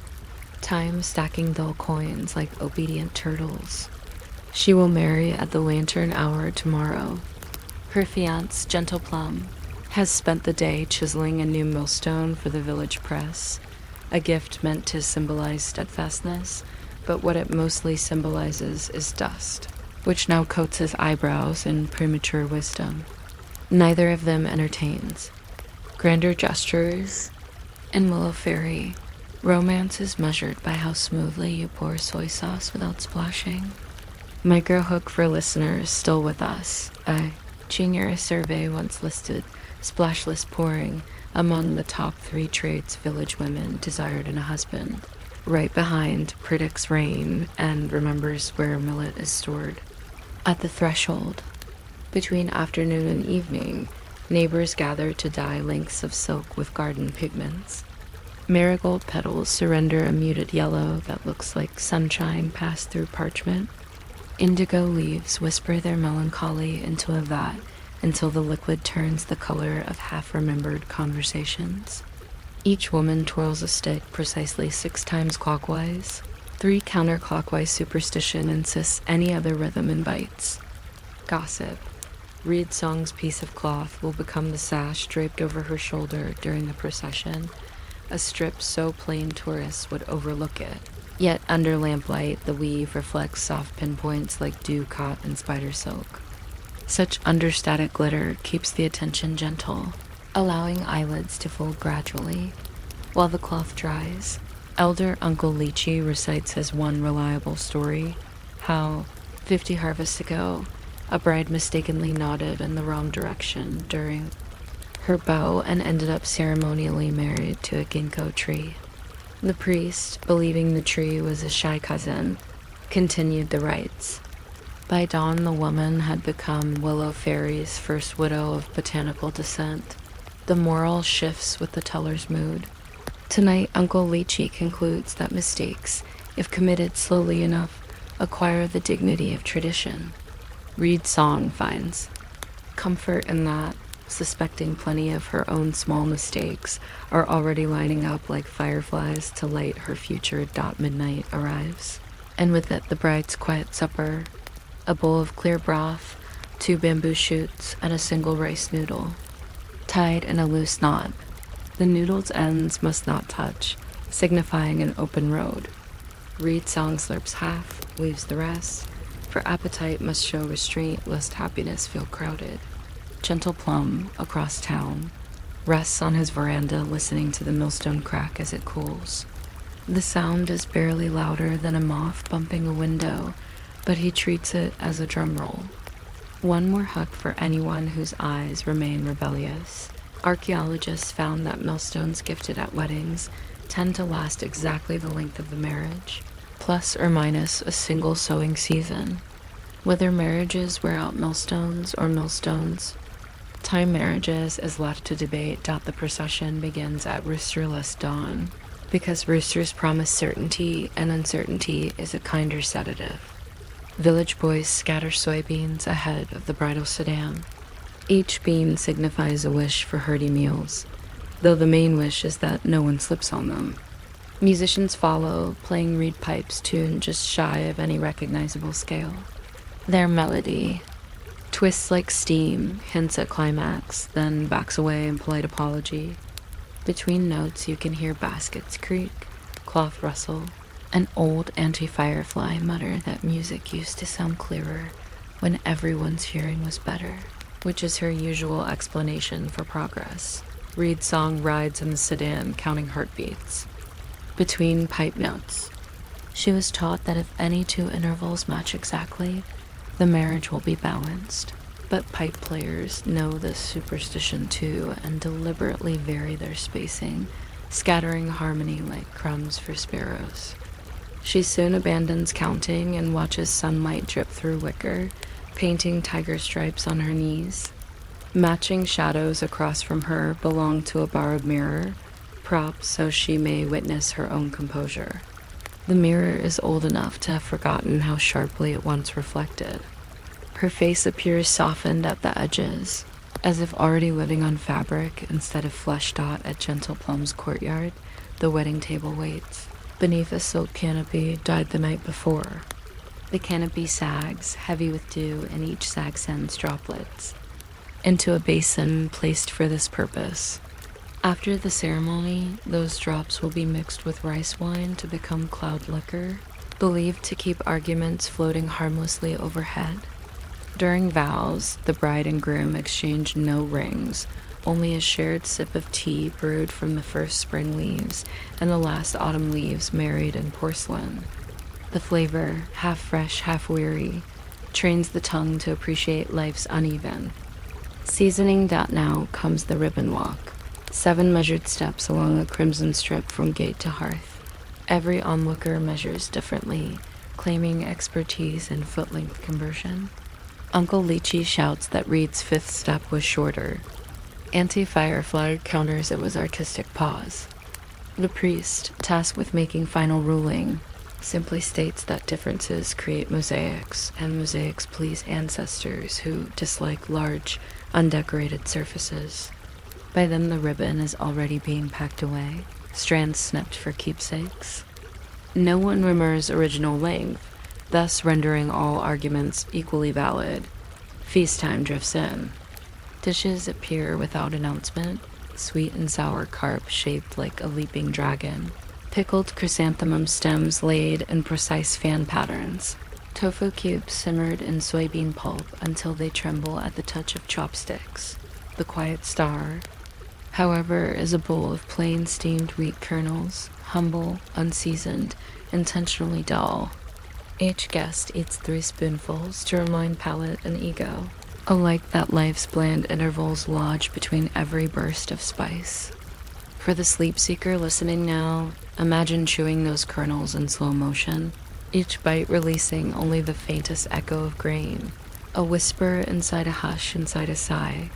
Time stacking dull coins like obedient turtles. She will marry at the lantern hour tomorrow. Her fiancé, Gentle Plum, has spent the day chiseling a new millstone for the village press, a gift meant to symbolize steadfastness, but what it mostly symbolizes is dust, which now coats his eyebrows in premature wisdom. Neither of them entertains. Grander gestures. In Willow Ferry, romance is measured by how smoothly you pour soy sauce without splashing. Microhook for listeners still with us. A Chinger survey once listed splashless pouring among the top 3 traits village women desired in a husband. Right behind predicts rain and remembers where millet is stored. At the threshold, between afternoon and evening, neighbors gather to dye lengths of silk with garden pigments. Marigold petals surrender a muted yellow that looks like sunshine passed through parchment. Indigo leaves whisper their melancholy into a vat until the liquid turns the color of half-remembered conversations. Each woman twirls a stick precisely 6 times clockwise. 3 counterclockwise superstition insists any other rhythm invites. Gossip. Reed Song's piece of cloth will become the sash draped over her shoulder during the procession, a strip so plain tourists would overlook it. Yet under lamplight, the weave reflects soft pinpoints like dew caught in spider silk. Such understatic glitter keeps the attention gentle, allowing eyelids to fold gradually. While the cloth dries, Elder Uncle Lychee recites his one reliable story, how, 50 harvests ago, a bride mistakenly nodded in the wrong direction during her bow and ended up ceremonially married to a ginkgo tree. The priest, believing the tree was a shy cousin, continued the rites. By dawn, the woman had become Willow Fairy's first widow of botanical descent. The moral shifts with the teller's mood. Tonight, Uncle Lychee concludes that mistakes, if committed slowly enough, acquire the dignity of tradition. Reed Song finds comfort in that, suspecting plenty of her own small mistakes are already lining up like fireflies to light her future. Midnight arrives, and with it the bride's quiet supper, a bowl of clear broth, 2 bamboo shoots, and a single rice noodle, tied in a loose knot. The noodle's ends must not touch, signifying an open road. Reed Song slurps half, leaves the rest, for appetite must show restraint lest happiness feel crowded. Gentle Plum, across town, rests on his veranda listening to the millstone crack as it cools. The sound is barely louder than a moth bumping a window, but he treats it as a drum roll. One more hug for anyone whose eyes remain rebellious. Archaeologists found that millstones gifted at weddings tend to last exactly the length of the marriage, plus or minus a single sowing season. Whether marriages wear out millstones or millstones, time marriages is left to debate. The procession begins at roosterless dawn, because roosters promise certainty and uncertainty is a kinder sedative. Village boys scatter soybeans ahead of the bridal sedan. Each bean signifies a wish for hearty meals, though the main wish is that no one slips on them. Musicians follow, playing reed pipes tuned just shy of any recognizable scale. Their melody twists like steam, hints at climax, then backs away in polite apology. Between notes you can hear baskets creak, cloth rustle, an old anti-firefly mutter that music used to sound clearer when everyone's hearing was better, which is her usual explanation for progress. Reed Song rides in the sedan, counting heartbeats. Between pipe notes, she was taught that if any 2 intervals match exactly, the marriage will be balanced. But pipe players know this superstition too and deliberately vary their spacing, scattering harmony like crumbs for sparrows. She soon abandons counting and watches sunlight drip through wicker, painting tiger stripes on her knees. Matching shadows across from her belong to a borrowed mirror, propped so she may witness her own composure. The mirror is old enough to have forgotten how sharply it once reflected. Her face appears softened at the edges, as if already living on fabric instead of flesh dot. At Gentle Plum's courtyard, the wedding table waits. Beneath a silk canopy dyed the night before. The canopy sags, heavy with dew, and each sag sends droplets into a basin placed for this purpose. After the ceremony, those drops will be mixed with rice wine to become cloud liquor, believed to keep arguments floating harmlessly overhead. During vows, the bride and groom exchange no rings, only a shared sip of tea brewed from the first spring leaves and the last autumn leaves married in porcelain. The flavor, half fresh, half weary, trains the tongue to appreciate life's uneven. Seasoning that now comes the ribbon walk. 7 measured steps along a crimson strip from gate to hearth. Every onlooker measures differently, claiming expertise in foot-length conversion. Uncle Lychee shouts that Reed's 5th step was shorter. Anti-Firefly counters it was artistic pause. The priest, tasked with making final ruling, simply states that differences create mosaics, and mosaics please ancestors who dislike large, undecorated surfaces. By then the ribbon is already being packed away, strands snipped for keepsakes. No one remembers original length, thus rendering all arguments equally valid. Feast time drifts in. Dishes appear without announcement, sweet and sour carp shaped like a leaping dragon, pickled chrysanthemum stems laid in precise fan patterns, tofu cubes simmered in soybean pulp until they tremble at the touch of chopsticks. The quiet star, however, is a bowl of plain steamed wheat kernels, humble, unseasoned, intentionally dull. Each guest eats 3 spoonfuls to remind palate and ego, alike that life's bland intervals lodge between every burst of spice. For the sleep seeker listening now, imagine chewing those kernels in slow motion, each bite releasing only the faintest echo of grain, a whisper inside a hush inside a sigh.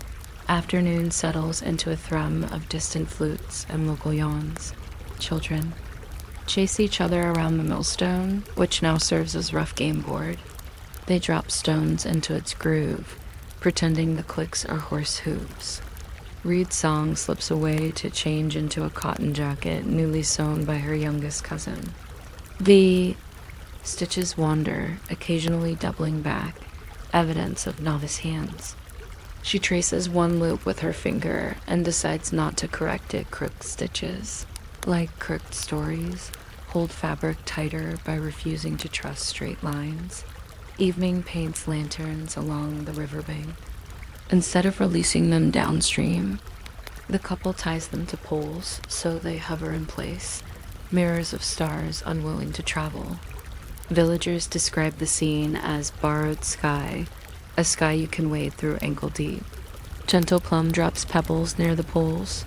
Afternoon settles into a thrum of distant flutes and local yawns. Children chase each other around the millstone, which now serves as rough game board. They drop stones into its groove, pretending the clicks are horse hooves. Reed's song slips away to change into a cotton jacket newly sewn by her youngest cousin. The stitches wander, occasionally doubling back, evidence of novice hands. She traces one loop with her finger and decides not to correct it. Crooked stitches, like crooked stories, hold fabric tighter by refusing to trust straight lines. Evening paints lanterns along the riverbank. Instead of releasing them downstream, the couple ties them to poles so they hover in place, mirrors of stars unwilling to travel. Villagers describe the scene as borrowed sky, a sky you can wade through ankle deep. Gentle plum drops pebbles near the poles.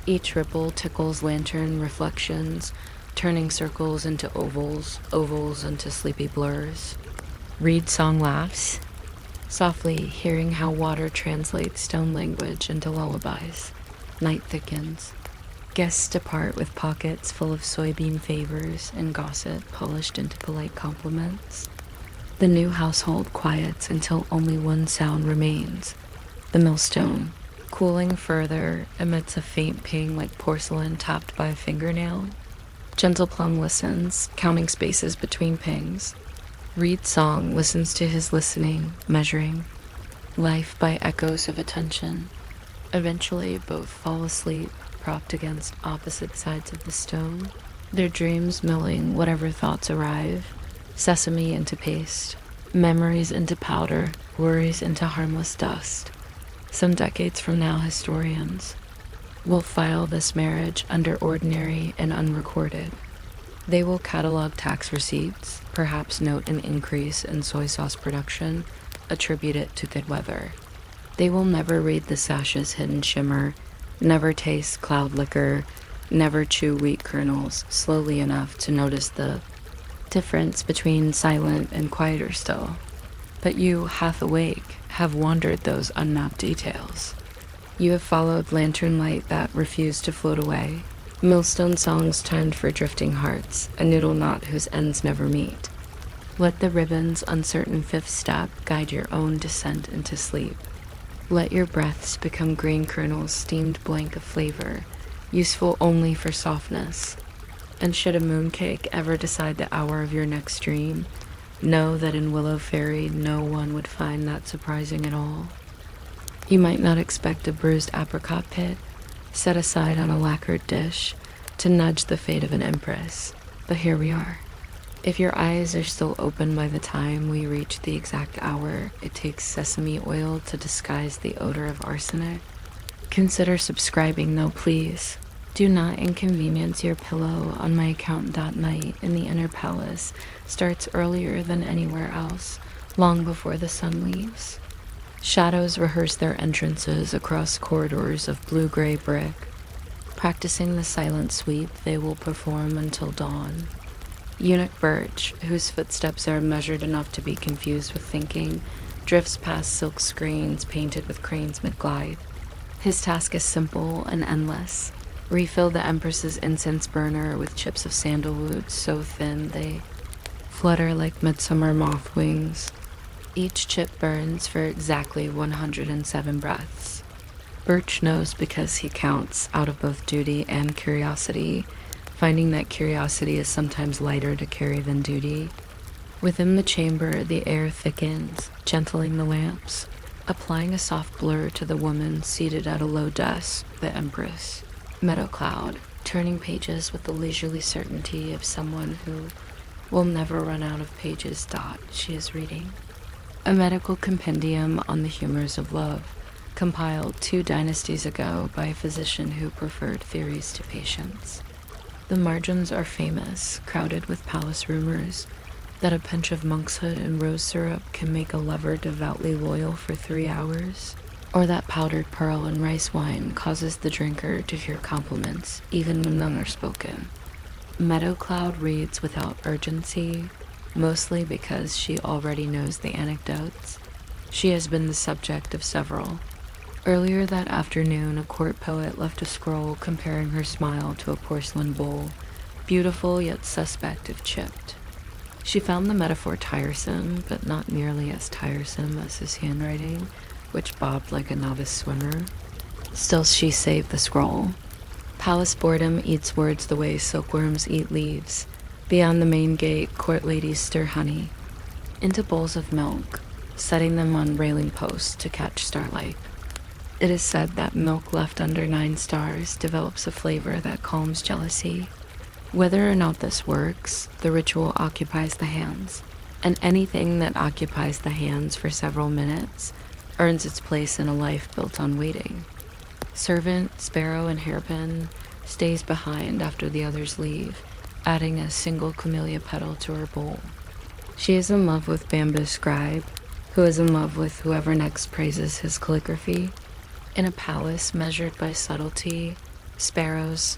Each ripple tickles lantern reflections, turning circles into ovals, ovals into sleepy blurs. Reed's song laughs, softly hearing how water translates stone language into lullabies. Night thickens. Guests depart with pockets full of soybean favors and gossip polished into polite compliments. The new household quiets until only one sound remains, the millstone. Cooling further, emits a faint ping like porcelain tapped by a fingernail. Gentle Plum listens, counting spaces between pings. Reed's song listens to his listening, measuring life by echoes of attention. Eventually, both fall asleep, propped against opposite sides of the stone, their dreams milling whatever thoughts arrive, sesame into paste, memories into powder, worries into harmless dust. Some decades from now, historians will file this marriage under ordinary and unrecorded. They will catalog tax receipts, perhaps note an increase in soy sauce production, attribute it to good weather. They will never read the sash's hidden shimmer, never taste cloud liquor, never chew wheat kernels slowly enough to notice the difference between silent and quieter still. But you, half awake, have wandered those unmapped details. You have followed lantern light that refused to float away, millstone songs timed for drifting hearts, a noodle knot whose ends never meet. Let the ribbon's uncertain fifth step guide your own descent into sleep. Let your breaths become grain kernels steamed blank of flavor, useful only for softness. And should a mooncake ever decide the hour of your next dream, know that in Willow Fairy no one would find that surprising at all. You might not expect a bruised apricot pit, set aside on a lacquered dish, to nudge the fate of an empress, but here we are. If your eyes are still open by the time we reach the exact hour it takes sesame oil to disguise the odor of arsenic, consider subscribing though, please. Do not inconvenience your pillow on my account.night in the inner palace starts earlier than anywhere else, long before the sun leaves. Shadows rehearse their entrances across corridors of blue-gray brick. Practicing the silent sweep they will perform until dawn. Eunuch Birch, whose footsteps are measured enough to be confused with thinking, drifts past silk screens painted with cranes mid-glide. His task is simple and endless. Refill the Empress's incense burner with chips of sandalwood so thin they flutter like midsummer moth wings. Each chip burns for exactly 107 breaths. Birch knows because he counts out of both duty and curiosity, finding that curiosity is sometimes lighter to carry than duty. Within the chamber, the air thickens, gentling the lamps, applying a soft blur to the woman seated at a low desk, the Empress. Meadow Cloud, turning pages with the leisurely certainty of someone who will never run out of pages. She is reading a medical compendium on the humors of love, compiled 2 dynasties ago by a physician who preferred theories to patience. The margins are famous, crowded with palace rumors, that a pinch of monkshood and rose syrup can make a lover devoutly loyal for 3 hours, or that powdered pearl and rice wine causes the drinker to hear compliments even when none are spoken. Meadow Cloud reads without urgency, mostly because she already knows the anecdotes. She has been the subject of several. Earlier that afternoon, a court poet left a scroll comparing her smile to a porcelain bowl, beautiful yet suspect if chipped. She found the metaphor tiresome, but not nearly as tiresome as his handwriting, which bobbed like a novice swimmer. Still, she saved the scroll. Palace boredom eats words the way silkworms eat leaves. Beyond the main gate, court ladies stir honey into bowls of milk, setting them on railing posts to catch starlight. It is said that milk left under 9 stars develops a flavor that calms jealousy. Whether or not this works, the ritual occupies the hands, and anything that occupies the hands for several minutes earns its place in a life built on waiting. Servant, sparrow, and hairpin stays behind after the others leave, adding a single camellia petal to her bowl. She is in love with Bamboo Scribe, who is in love with whoever next praises his calligraphy. In a palace measured by subtlety, Sparrow's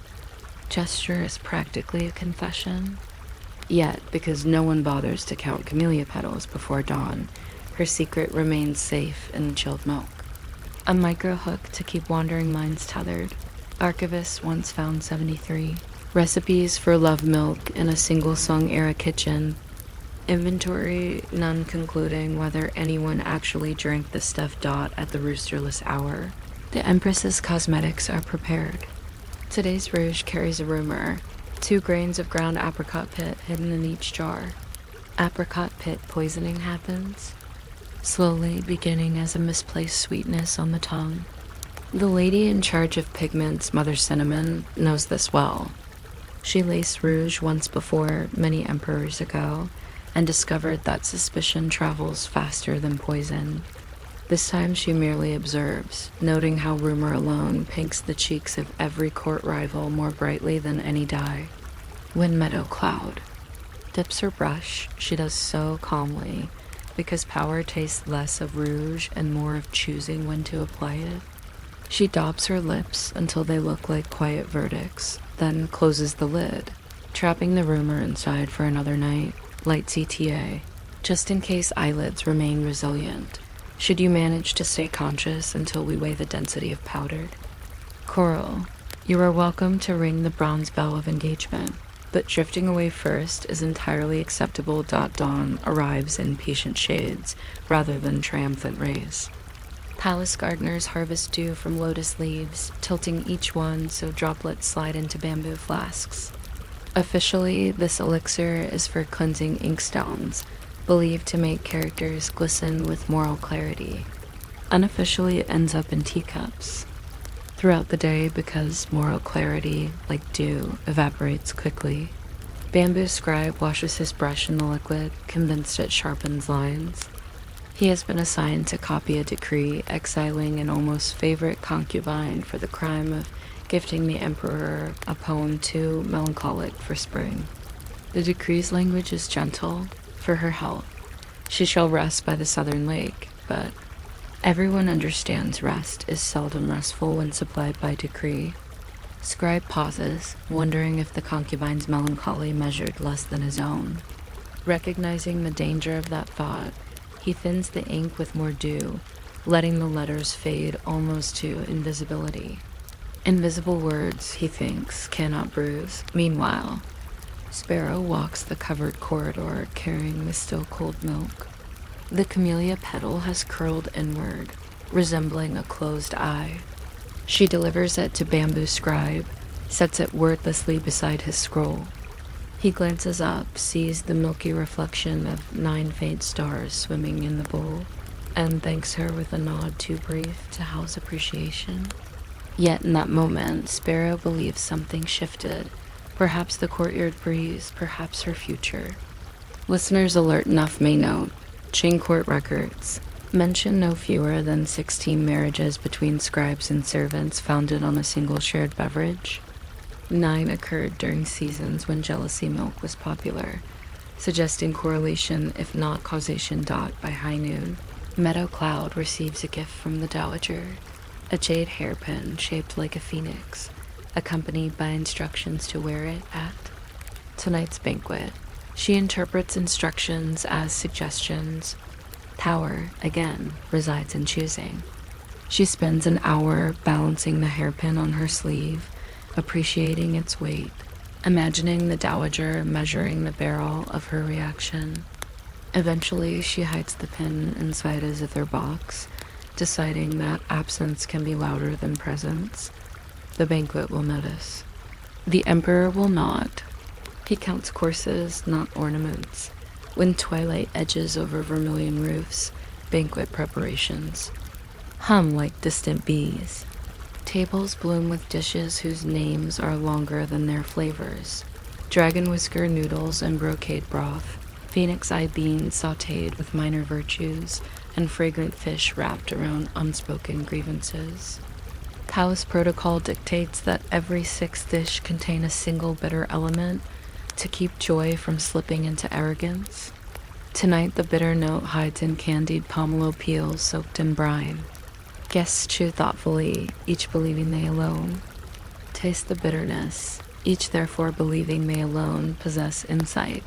gesture is practically a confession. Yet, because no one bothers to count camellia petals before dawn, her secret remains safe in the chilled milk. A micro hook to keep wandering minds tethered. Archivists once found 73 recipes for love milk in a single-song era kitchen. Inventory, none concluding whether anyone actually drank the stuffed dot at the roosterless hour. The Empress's cosmetics are prepared. Today's rouge carries a rumor: 2 grains of ground apricot pit hidden in each jar. Apricot pit poisoning happens, slowly beginning as a misplaced sweetness on the tongue. The lady in charge of pigments, Mother Cinnamon, knows this well. She laced rouge once before, many emperors ago, and discovered that suspicion travels faster than poison. This time she merely observes, noting how rumor alone pinks the cheeks of every court rival more brightly than any dye. When Meadow Cloud dips her brush, she does so calmly, because power tastes less of rouge and more of choosing when to apply it. She daubs her lips until they look like quiet verdicts, then closes the lid, trapping the rumor inside for another night, light CTA, just in case eyelids remain resilient. Should you manage to stay conscious until we weigh the density of powdered? Coral, you are welcome to ring the bronze bell of engagement, but drifting away first is entirely acceptable. Dawn arrives in patient shades rather than triumphant rays. Palace gardeners harvest dew from lotus leaves, tilting each one so droplets slide into bamboo flasks. Officially, this elixir is for cleansing inkstones, believed to make characters glisten with moral clarity. Unofficially, it ends up in teacups throughout the day because moral clarity, like dew, evaporates quickly. Bamboo Scribe washes his brush in the liquid, convinced it sharpens lines. He has been assigned to copy a decree exiling an almost favorite concubine for the crime of gifting the emperor a poem too melancholic for spring. The decree's language is gentle. For her health, she shall rest by the southern lake, but everyone understands rest is seldom restful when supplied by decree. Scribe pauses, wondering if the concubine's melancholy measured less than his own. Recognizing the danger of that thought, he thins the ink with more dew, letting the letters fade almost to invisibility. Invisible words, he thinks, cannot bruise. Meanwhile, Sparrow walks the covered corridor carrying the still cold milk. The camellia petal has curled inward, resembling a closed eye. She delivers it to Bamboo Scribe, sets it wordlessly beside his scroll. He glances up, sees the milky reflection of 9 faint stars swimming in the bowl, and thanks her with a nod too brief to house appreciation. Yet in that moment, Sparrow believes something shifted. Perhaps the courtyard breeze, perhaps her future. Listeners alert enough may note, Chain Court Records, Mention no fewer than 16 marriages between scribes and servants founded on a single shared beverage. 9 occurred during seasons when jealousy milk was popular, suggesting correlation if not causation. By high noon, Meadow Cloud receives a gift from the Dowager, a jade hairpin shaped like a phoenix, accompanied by instructions to wear it at tonight's banquet. She interprets instructions as suggestions. Power, again, resides in choosing. She spends an hour balancing the hairpin on her sleeve, appreciating its weight, imagining the Dowager measuring the barrel of her reaction. Eventually, she hides the pin inside a zither box, deciding that absence can be louder than presence. The banquet will notice. The Emperor will not. He counts courses, not ornaments. When twilight edges over vermilion roofs, banquet preparations hum like distant bees. Tables bloom with dishes whose names are longer than their flavors. Dragon whisker noodles and brocade broth, phoenix eye beans sautéed with minor virtues, and fragrant fish wrapped around unspoken grievances. Palace protocol dictates that every 6th dish contain a single bitter element to keep joy from slipping into arrogance. Tonight, the bitter note hides in candied pomelo peels soaked in brine. Guests chew thoughtfully, each believing they alone taste the bitterness, each therefore believing they alone possess insight.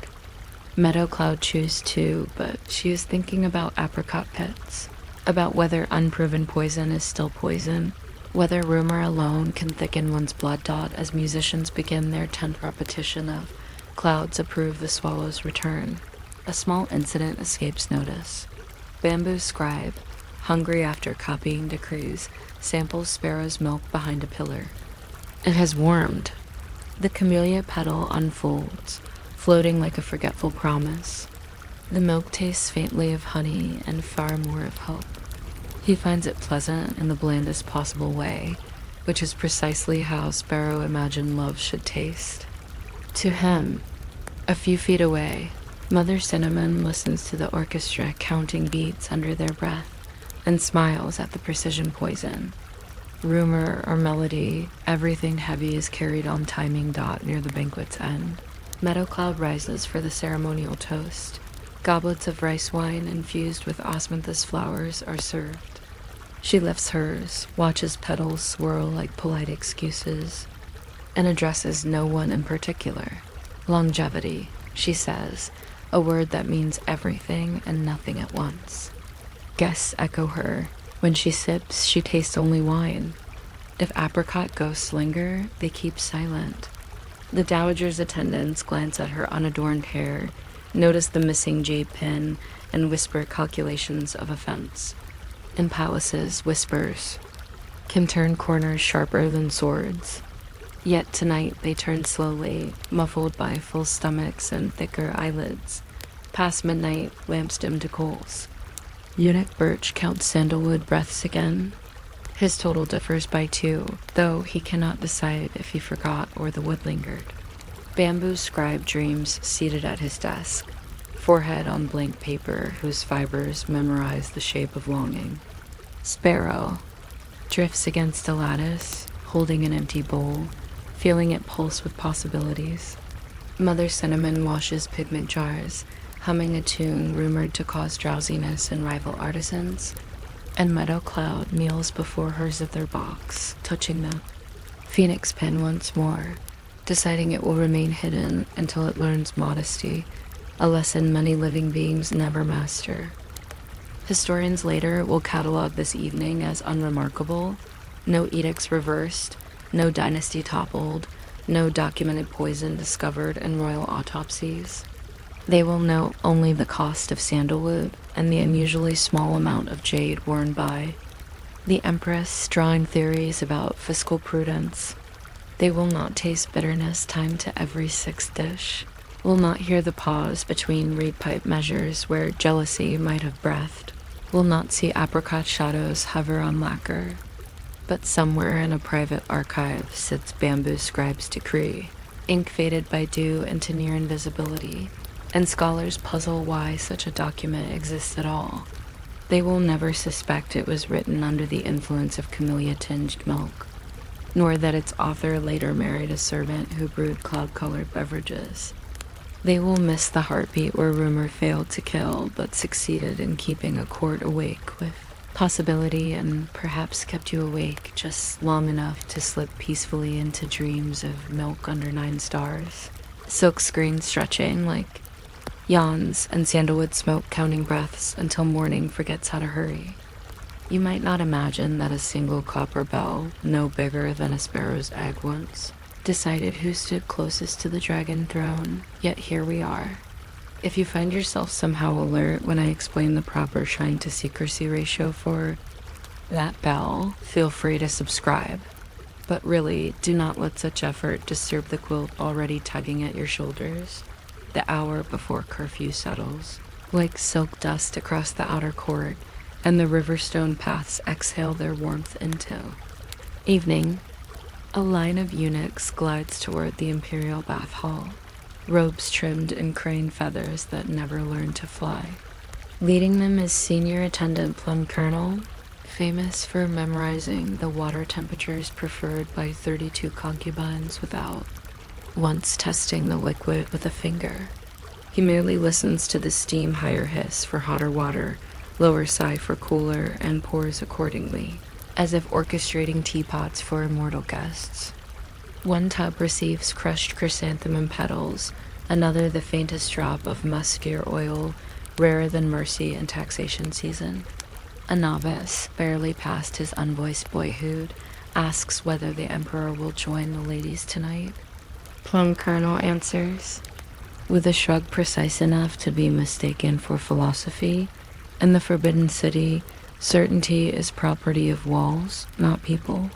Meadow Cloud chews too, but she is thinking about apricot pits, about whether unproven poison is still poison, whether rumor alone can thicken one's blood. As musicians begin their 10th repetition of Clouds Approve the Swallow's Return, a small incident escapes notice. Bamboo Scribe, hungry after copying decrees, samples Sparrow's milk behind a pillar. It has warmed. The camellia petal unfolds, floating like a forgetful promise. The milk tastes faintly of honey and far more of hope. He finds it pleasant in the blandest possible way, which is precisely how Sparrow imagined love should taste. To him, a few feet away, Mother Cinnamon listens to the orchestra counting beats under their breath and smiles at the precision poison. Rumor or melody, everything heavy is carried on timing. Near the banquet's end. Meadow Cloud rises for the ceremonial toast. Goblets of rice wine infused with osmanthus flowers are served. She lifts hers, watches petals swirl like polite excuses, and addresses no one in particular. Longevity, she says, a word that means everything and nothing at once. Guests echo her. When she sips, she tastes only wine. If apricot ghosts linger, they keep silent. The Dowager's attendants glance at her unadorned hair, notice the missing jade pin, and whisper calculations of offense. In palaces, whispers can turn corners sharper than swords. Yet tonight they turn slowly, muffled by full stomachs and thicker eyelids. Past midnight, lamps dim to coals. Eunuch Birch counts sandalwood breaths again. His total differs by 2, though he cannot decide if he forgot or the wood lingered. Bamboo Scribe dreams seated at his desk, forehead on blank paper whose fibers memorize the shape of longing. Sparrow drifts against a lattice, holding an empty bowl, feeling it pulse with possibilities. Mother Cinnamon washes pigment jars, humming a tune rumored to cause drowsiness in rival artisans, and Meadow Cloud kneels before her zither box, touching the phoenix pin once more, deciding it will remain hidden until it learns modesty, a lesson many living beings never master. Historians later will catalog this evening as unremarkable. No edicts reversed, no dynasty toppled, no documented poison discovered in royal autopsies. They will note only the cost of sandalwood and the unusually small amount of jade worn by the Empress, drawing theories about fiscal prudence. They will not taste bitterness timed to every 6th dish, will not hear the pause between reed pipe measures where jealousy might have breathed, will not see apricot shadows hover on lacquer. But somewhere in a private archive sits Bamboo Scribe's decree, ink faded by dew into near invisibility, and scholars puzzle why such a document exists at all. They will never suspect it was written under the influence of camellia-tinged milk, nor that its author later married a servant who brewed cloud-colored beverages. They will miss the heartbeat where rumor failed to kill, but succeeded in keeping a court awake with possibility and perhaps kept you awake just long enough to slip peacefully into dreams of milk under 9 stars, silkscreen stretching like yawns and sandalwood smoke counting breaths until morning forgets how to hurry. You might not imagine that a single copper bell, no bigger than a sparrow's egg once, decided who stood closest to the dragon throne, yet here we are. If you find yourself somehow alert when I explain the proper shine to secrecy ratio for that bell, feel free to subscribe. But really, do not let such effort disturb the quilt already tugging at your shoulders, the hour before curfew settles, like silk dust across the outer court, and the riverstone paths exhale their warmth into evening. A line of eunuchs glides toward the imperial bath hall, robes trimmed in crane feathers that never learned to fly. Leading them is senior attendant Plum Colonel, famous for memorizing the water temperatures preferred by 32 concubines without once testing the liquid with a finger. He merely listens to the steam higher hiss for hotter water, lower sigh for cooler, and pours accordingly, as if orchestrating teapots for immortal guests. One tub receives crushed chrysanthemum petals, another the faintest drop of musk-ear oil, rarer than mercy in taxation season. A novice, barely past his unvoiced boyhood, asks whether the Emperor will join the ladies tonight. Plum Colonel answers, with a shrug precise enough to be mistaken for philosophy. In the Forbidden City, certainty is property of walls, not people.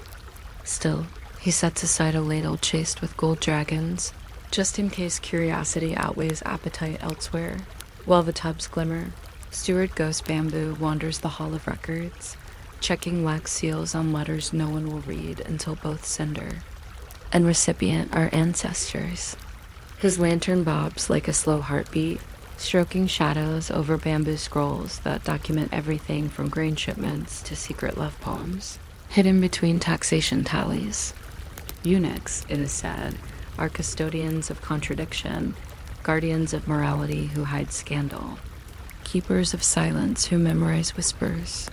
Still, he sets aside a ladle chased with gold dragons, just in case curiosity outweighs appetite elsewhere. While the tubs glimmer, Steward Ghost Bamboo wanders the Hall of Records, checking wax seals on letters no one will read until both sender and recipient are ancestors. His lantern bobs like a slow heartbeat, stroking shadows over bamboo scrolls that document everything from grain shipments to secret love poems, hidden between taxation tallies. Eunuchs, it is said, are custodians of contradiction, guardians of morality who hide scandal, keepers of silence who memorize whispers.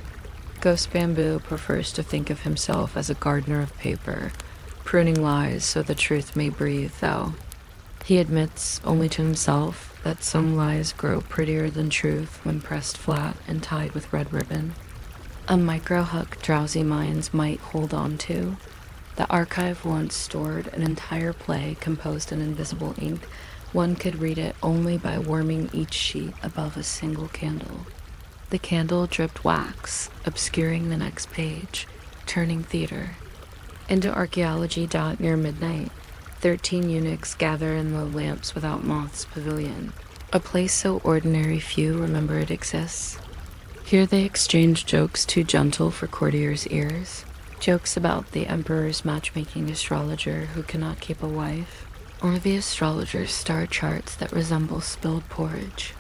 Ghost Bamboo prefers to think of himself as a gardener of paper, pruning lies so the truth may breathe, though he admits only to himself that some lies grow prettier than truth when pressed flat and tied with red ribbon. A micro-hook drowsy minds might hold on to. The archive once stored an entire play composed in invisible ink. One could read it only by warming each sheet above a single candle. The candle dripped wax, obscuring the next page, turning theater. Into archaeology dot near midnight, 13 eunuchs gather in the Lamps Without Moths pavilion, a place so ordinary few remember it exists. Here they exchange jokes too gentle for courtiers' ears, jokes about the emperor's matchmaking astrologer who cannot keep a wife, or the astrologer's star charts that resemble spilled porridge.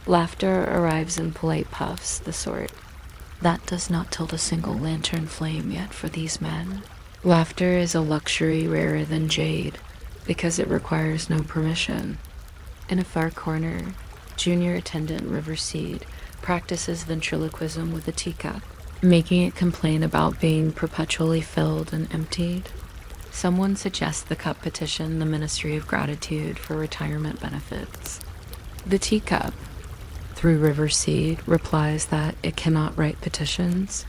Laughter arrives in polite puffs, the sort that does not tilt a single lantern flame yet for these men. Laughter is a luxury rarer than jade, because it requires no permission. In a far corner, junior attendant Riverseed practices ventriloquism with a teacup, making it complain about being perpetually filled and emptied. Someone suggests the cup petition the Ministry of Gratitude for retirement benefits. The teacup, through Riverseed, replies that it cannot write petitions.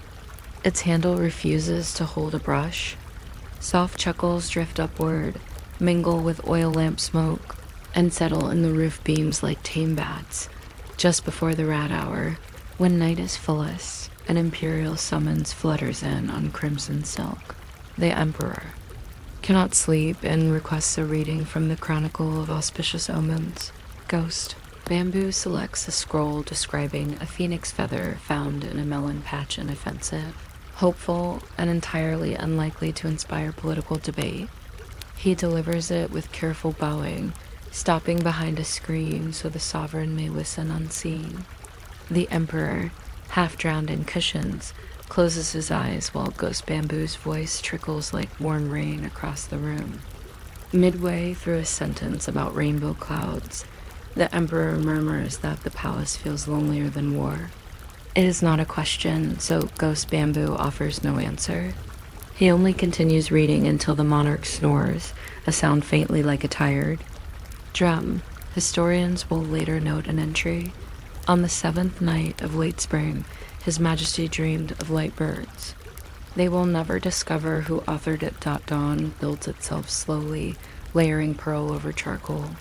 Its handle refuses to hold a brush. Soft chuckles drift upward, mingle with oil lamp smoke, and settle in the roof beams like tame bats, just before the rat hour, when night is fullest, an imperial summons flutters in on crimson silk. The Emperor cannot sleep and requests a reading from the Chronicle of Auspicious Omens. Ghost Bamboo selects a scroll describing a phoenix feather found in a melon patch and offensive. Hopeful and entirely unlikely to inspire political debate, he delivers it with careful bowing, stopping behind a screen so the sovereign may listen unseen. The Emperor, half drowned in cushions, closes his eyes while Ghost Bamboo's voice trickles like warm rain across the room. Midway through a sentence about rainbow clouds, the Emperor murmurs that the palace feels lonelier than war. It is not a question, so Ghost Bamboo offers no answer. He only continues reading until the monarch snores, a sound faintly like a tired drum. Historians will later note an entry. On the 7th night of late spring, His Majesty dreamed of light birds. They will never discover who authored it. Dawn builds itself slowly, layering pearl over charcoal.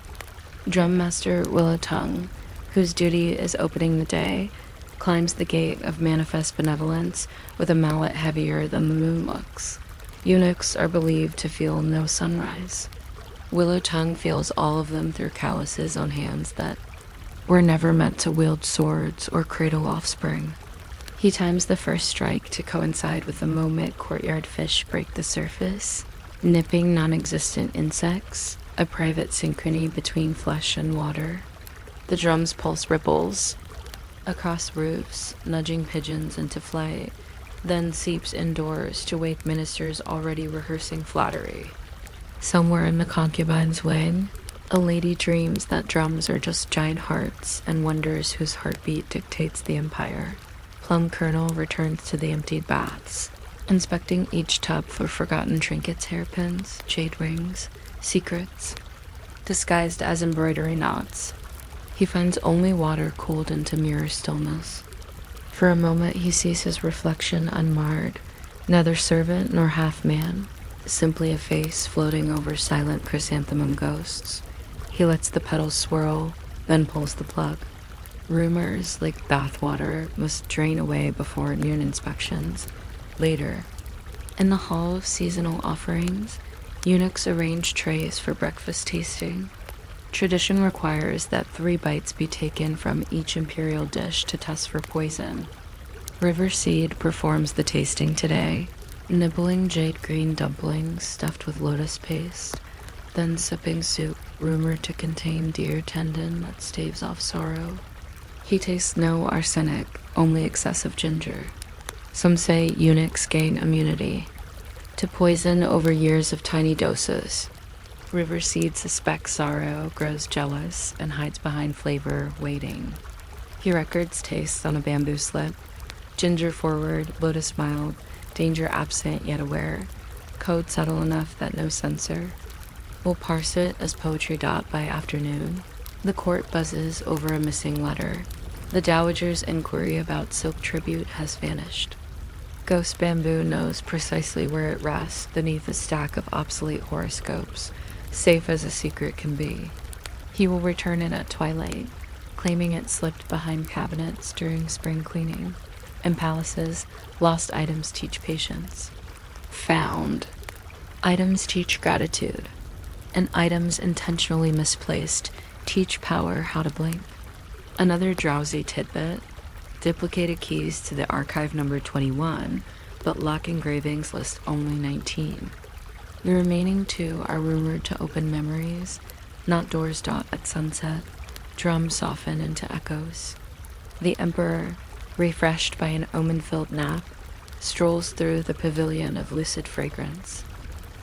Drum Master Willowtongue, whose duty is opening the day, climbs the gate of manifest benevolence with a mallet heavier than the moon looks. Eunuchs are believed to feel no sunrise. Willowtongue feels all of them through calluses on hands that were never meant to wield swords or cradle offspring. He times the first strike to coincide with the moment courtyard fish break the surface, nipping non-existent insects, a private synchrony between flesh and water. The drum's pulse ripples across roofs, nudging pigeons into flight, then seeps indoors to wake ministers already rehearsing flattery. Somewhere in the Concubines' wing, a lady dreams that drums are just giant hearts and wonders whose heartbeat dictates the empire. Plum Colonel returns to the emptied baths, inspecting each tub for forgotten trinkets, hairpins, jade rings, secrets, disguised as embroidery knots. He finds only water cooled into mirror stillness. For a moment he sees his reflection unmarred, neither servant nor half-man, simply a face floating over silent chrysanthemum ghosts. He lets the petals swirl, then pulls the plug. Rumors, like bathwater, must drain away before noon inspections. Later, in the hall of seasonal offerings, eunuchs arrange trays for breakfast tasting. Tradition requires that 3 bites be taken from each imperial dish to test for poison. River Seed performs the tasting today, nibbling jade green dumplings stuffed with lotus paste, then sipping soup rumored to contain deer tendon that staves off sorrow. He tastes no arsenic, only excessive ginger. Some say eunuchs gain immunity to poison over years of tiny doses. River Seed suspects sorrow, grows jealous, and hides behind flavor, waiting. He records tastes on a bamboo slip. Ginger forward, lotus mild, danger absent yet aware. Code subtle enough that no censor will parse it as poetry. By afternoon, the court buzzes over a missing letter. The dowager's inquiry about silk tribute has vanished. Ghost Bamboo knows precisely where it rests beneath a stack of obsolete horoscopes, safe as a secret can be. He will return it at twilight, claiming it slipped behind cabinets during spring cleaning. In palaces, lost items teach patience. Found items teach gratitude, and items intentionally misplaced teach power how to blink. Another drowsy tidbit: duplicated keys to the archive number 21, but lock engravings list only 19. The remaining 2 are rumored to open memories, not doors. At sunset, drums soften into echoes. The Emperor, refreshed by an omen-filled nap, strolls through the pavilion of lucid fragrance.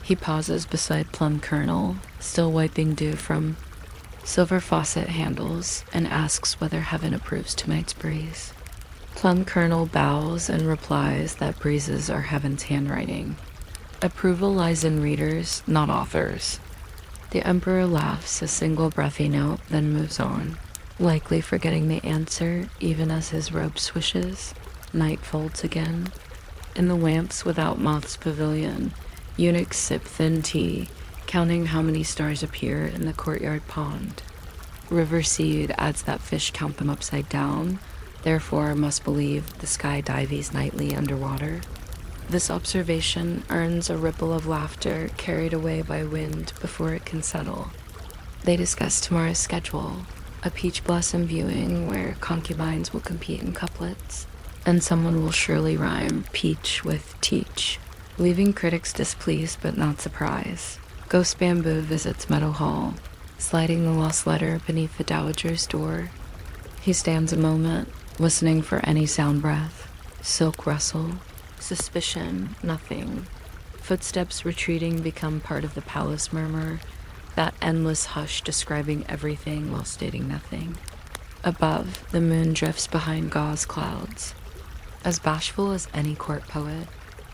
He pauses beside Plum Colonel, still wiping dew from silver faucet handles, and asks whether heaven approves tonight's breeze. Plum Colonel bows and replies that breezes are heaven's handwriting. Approval lies in readers, not authors. The Emperor laughs a single breathy note, then moves on, likely forgetting the answer even as his robe swishes. Night folds again. In the lamps without moth's pavilion, eunuchs sip thin tea, counting how many stars appear in the courtyard pond. River Seed adds that fish count them upside down, therefore must believe the sky dives nightly underwater. This observation earns a ripple of laughter carried away by wind before it can settle. They discuss tomorrow's schedule, a peach blossom viewing where concubines will compete in couplets, and someone will surely rhyme peach with teach, leaving critics displeased but not surprised. Ghost Bamboo visits Meadow Hall, sliding the lost letter beneath the dowager's door. He stands a moment, listening for any sound breath. Silk rustle. Suspicion, nothing. Footsteps retreating become part of the palace murmur, that endless hush describing everything while stating nothing. Above, the moon drifts behind gauze clouds. As bashful as any court poet,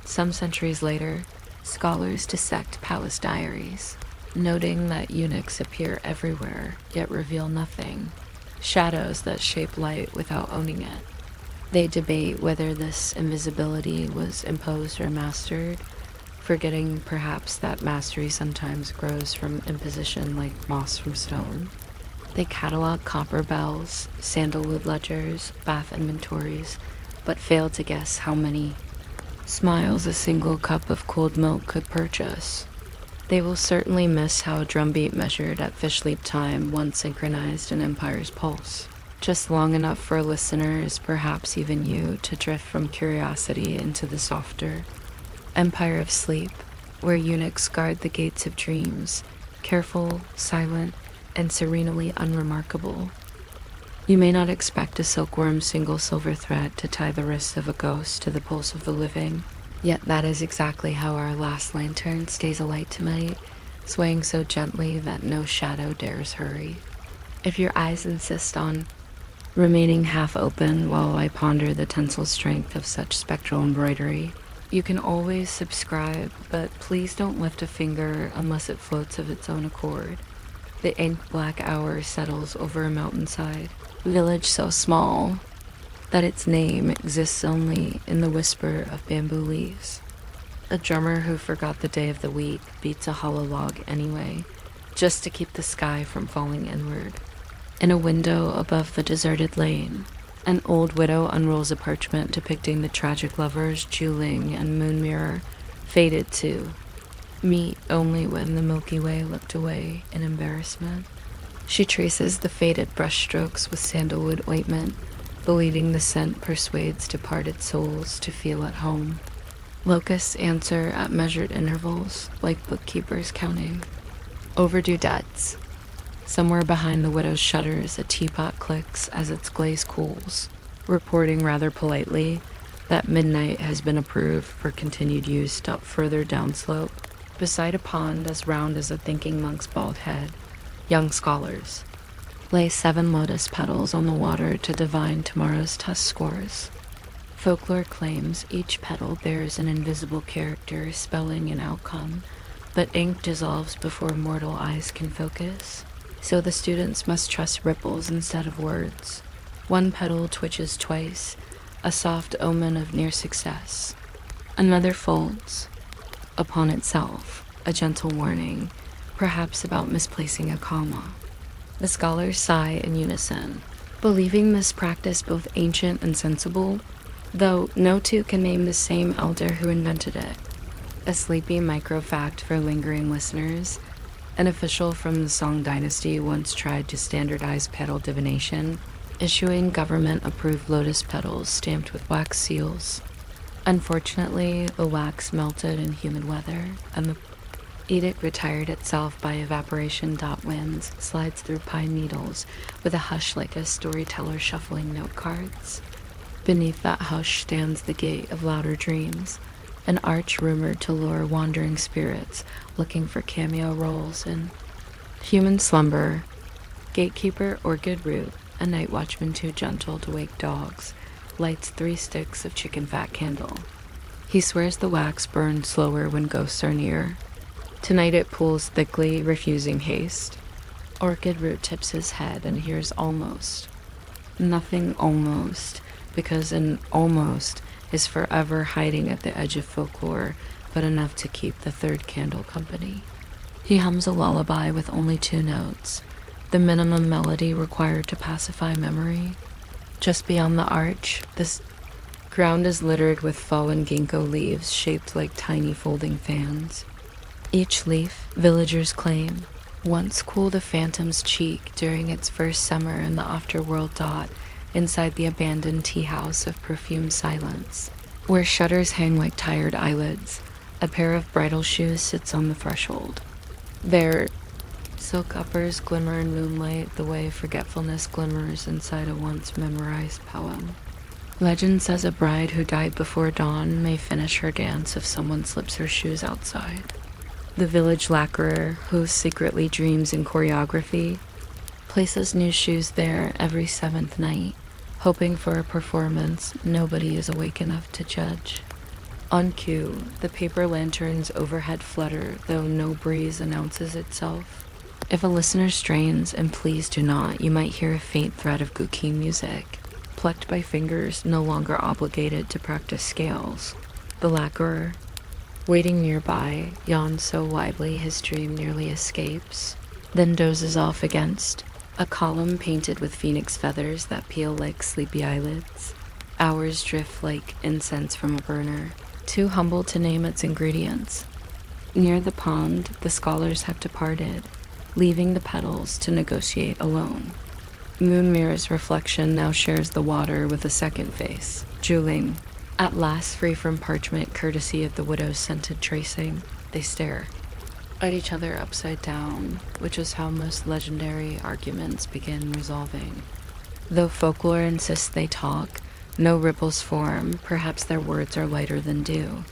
some centuries later, scholars dissect palace diaries, noting that eunuchs appear everywhere, yet reveal nothing, shadows that shape light without owning it. They debate whether this invisibility was imposed or mastered, forgetting perhaps that mastery sometimes grows from imposition like moss from stone. They catalog copper bells, sandalwood ledgers, bath inventories, but fail to guess how many smiles a single cup of cold milk could purchase. They will certainly miss how a drumbeat measured at fish leap time once synchronized an empire's pulse, just long enough for listeners, perhaps even you, to drift from curiosity into the softer empire of sleep, where eunuchs guard the gates of dreams, careful, silent, and serenely unremarkable. You may not expect a silkworm's single silver thread to tie the wrists of a ghost to the pulse of the living, yet that is exactly how our last lantern stays alight tonight, swaying so gently that no shadow dares hurry. If your eyes insist on remaining half open while I ponder the tensile strength of such spectral embroidery, you can always subscribe, but please don't lift a finger unless it floats of its own accord. The ink-black hour settles over a mountainside, village so small that its name exists only in the whisper of bamboo leaves. A drummer who forgot the day of the week beats a hollow log anyway, just to keep the sky from falling inward. In a window above the deserted lane, an old widow unrolls a parchment depicting the tragic lovers Juling and Moon Mirror, fated to meet only when the Milky Way looked away in embarrassment. She traces the faded brushstrokes with sandalwood ointment, believing the scent persuades departed souls to feel at home. Locusts answer at measured intervals, like bookkeepers counting overdue debts. Somewhere behind the widow's shutters, a teapot clicks as its glaze cools, reporting rather politely that midnight has been approved for continued use up further downslope, beside a pond as round as a thinking monk's bald head. Young scholars lay 7 lotus petals on the water to divine tomorrow's test scores. Folklore claims each petal bears an invisible character spelling an outcome, but ink dissolves before mortal eyes can focus. So the students must trust ripples instead of words. One petal twitches twice, a soft omen of near success. Another folds upon itself, a gentle warning, perhaps about misplacing a comma. The scholars sigh in unison, believing this practice both ancient and sensible, though no two can name the same elder who invented it. A sleepy micro-fact for lingering listeners: an official from the Song dynasty once tried to standardize petal divination, issuing government-approved lotus petals stamped with wax seals. Unfortunately, the wax melted in humid weather, and the edict retired itself by evaporation. Winds slides through pine needles with a hush like a storyteller shuffling note cards. Beneath that hush stands the gate of louder dreams, an arch rumored to lure wandering spirits looking for cameo roles in human slumber. Gatekeeper Orchid Root, a night watchman too gentle to wake dogs, lights 3 sticks of chicken fat candle. He swears the wax burns slower when ghosts are near. Tonight it pools thickly, refusing haste. Orchid Root tips his head and hears almost. Nothing almost, because an almost is forever hiding at the edge of folklore, but enough to keep the 3rd candle company. He hums a lullaby with only 2 notes, the minimum melody required to pacify memory. Just beyond the arch, this ground is littered with fallen ginkgo leaves shaped like tiny folding fans. Each leaf, villagers claim, once cooled a phantom's cheek during its first summer in the afterworld dot inside the abandoned tea house of perfumed silence, where shutters hang like tired eyelids. A pair of bridal shoes sits on the threshold. Their Silk uppers glimmer in moonlight the way forgetfulness glimmers inside a once memorized poem. Legend says a bride who died before dawn may finish her dance if someone slips her shoes outside. The village lacquerer, who secretly dreams in choreography, places new shoes there every 7th night, hoping for a performance nobody is awake enough to judge. On cue, the paper lanterns overhead flutter, though no breeze announces itself. If a listener strains, and please do not, you might hear a faint thread of Guki music, plucked by fingers no longer obligated to practice scales. The lacquerer, waiting nearby, yawns so widely his dream nearly escapes, then dozes off against a column painted with phoenix feathers that peel like sleepy eyelids. Hours drift like incense from a burner, too humble to name its ingredients. Near the pond, the scholars have departed, leaving the petals to negotiate alone. Moonmirror's reflection now shares the water with a second face, Juling. At last free from parchment courtesy of the widow's scented tracing, they stare at each other upside down, which is how most legendary arguments begin resolving. Though folklore insists they talk, no ripples form, perhaps their words are lighter than dew.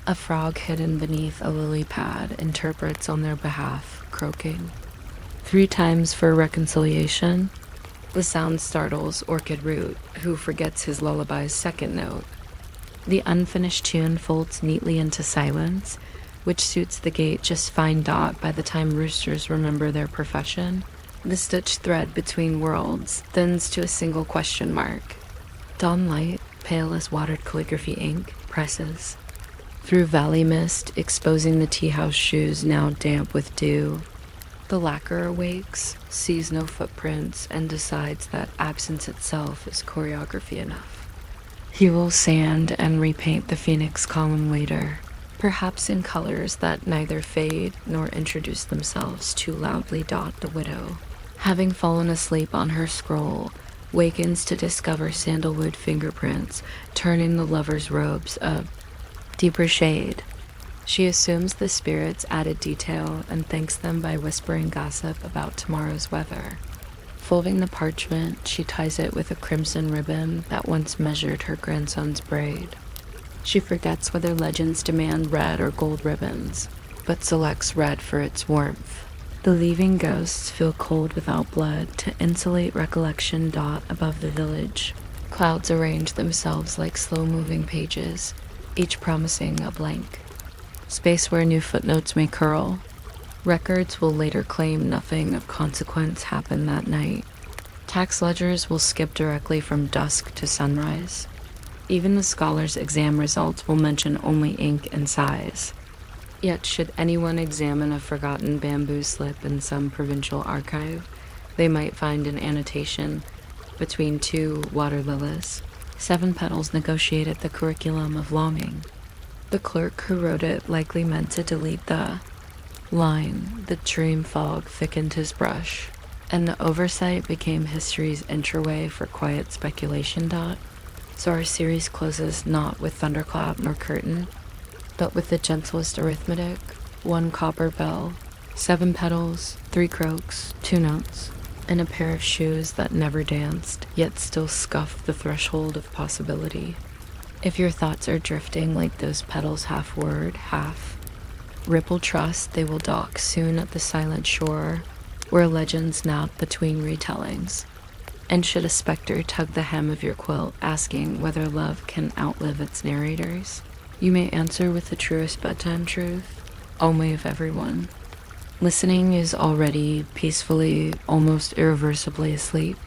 A frog hidden beneath a lily pad interprets on their behalf, croaking. 3 times for reconciliation. The sound startles Orchid Root, who forgets his lullaby's second note. The unfinished tune folds neatly into silence, which suits the gate just fine. By the time roosters remember their profession, the stitched thread between worlds thins to a single question mark. Dawn light, pale as watered calligraphy ink, presses through valley mist, exposing the tea house shoes now damp with dew. The lacquer awakes, sees no footprints, and decides that absence itself is choreography enough. He will sand and repaint the phoenix column later, perhaps in colors that neither fade nor introduce themselves too loudly. The widow, having fallen asleep on her scroll, wakens to discover sandalwood fingerprints turning the lover's robes a deeper shade. She assumes the spirits added detail and thanks them by whispering gossip about tomorrow's weather. Folding the parchment, she ties it with a crimson ribbon that once measured her grandson's braid. She forgets whether legends demand red or gold ribbons, but selects red for its warmth. The leaving ghosts feel cold without blood to insulate recollection. Above the village, clouds arrange themselves like slow-moving pages, each promising a blank. Space where new footnotes may curl. Records will later claim nothing of consequence happened that night. Tax ledgers will skip directly from dusk to sunrise. Even the scholar's exam results will mention only ink and size. Yet should anyone examine a forgotten bamboo slip in some provincial archive, they might find an annotation between 2 water lilies. 7 petals negotiated the curriculum of longing. The clerk who wrote it likely meant to delete the line. The dream fog thickened his brush, and the oversight became history's entryway for quiet speculation. So our series closes not with thunderclap nor curtain, but with the gentlest arithmetic, 1 copper bell, 7 petals, 3 croaks, 2 notes, and a pair of shoes that never danced, yet still scuffed the threshold of possibility. If your thoughts are drifting like those petals, half word, half ripple, trust they will dock soon at the silent shore where legends nap between retellings. And should a specter tug the hem of your quilt asking whether love can outlive its narrators, you may answer with the truest bedtime truth, only of everyone. Listening is already peacefully, almost irreversibly asleep.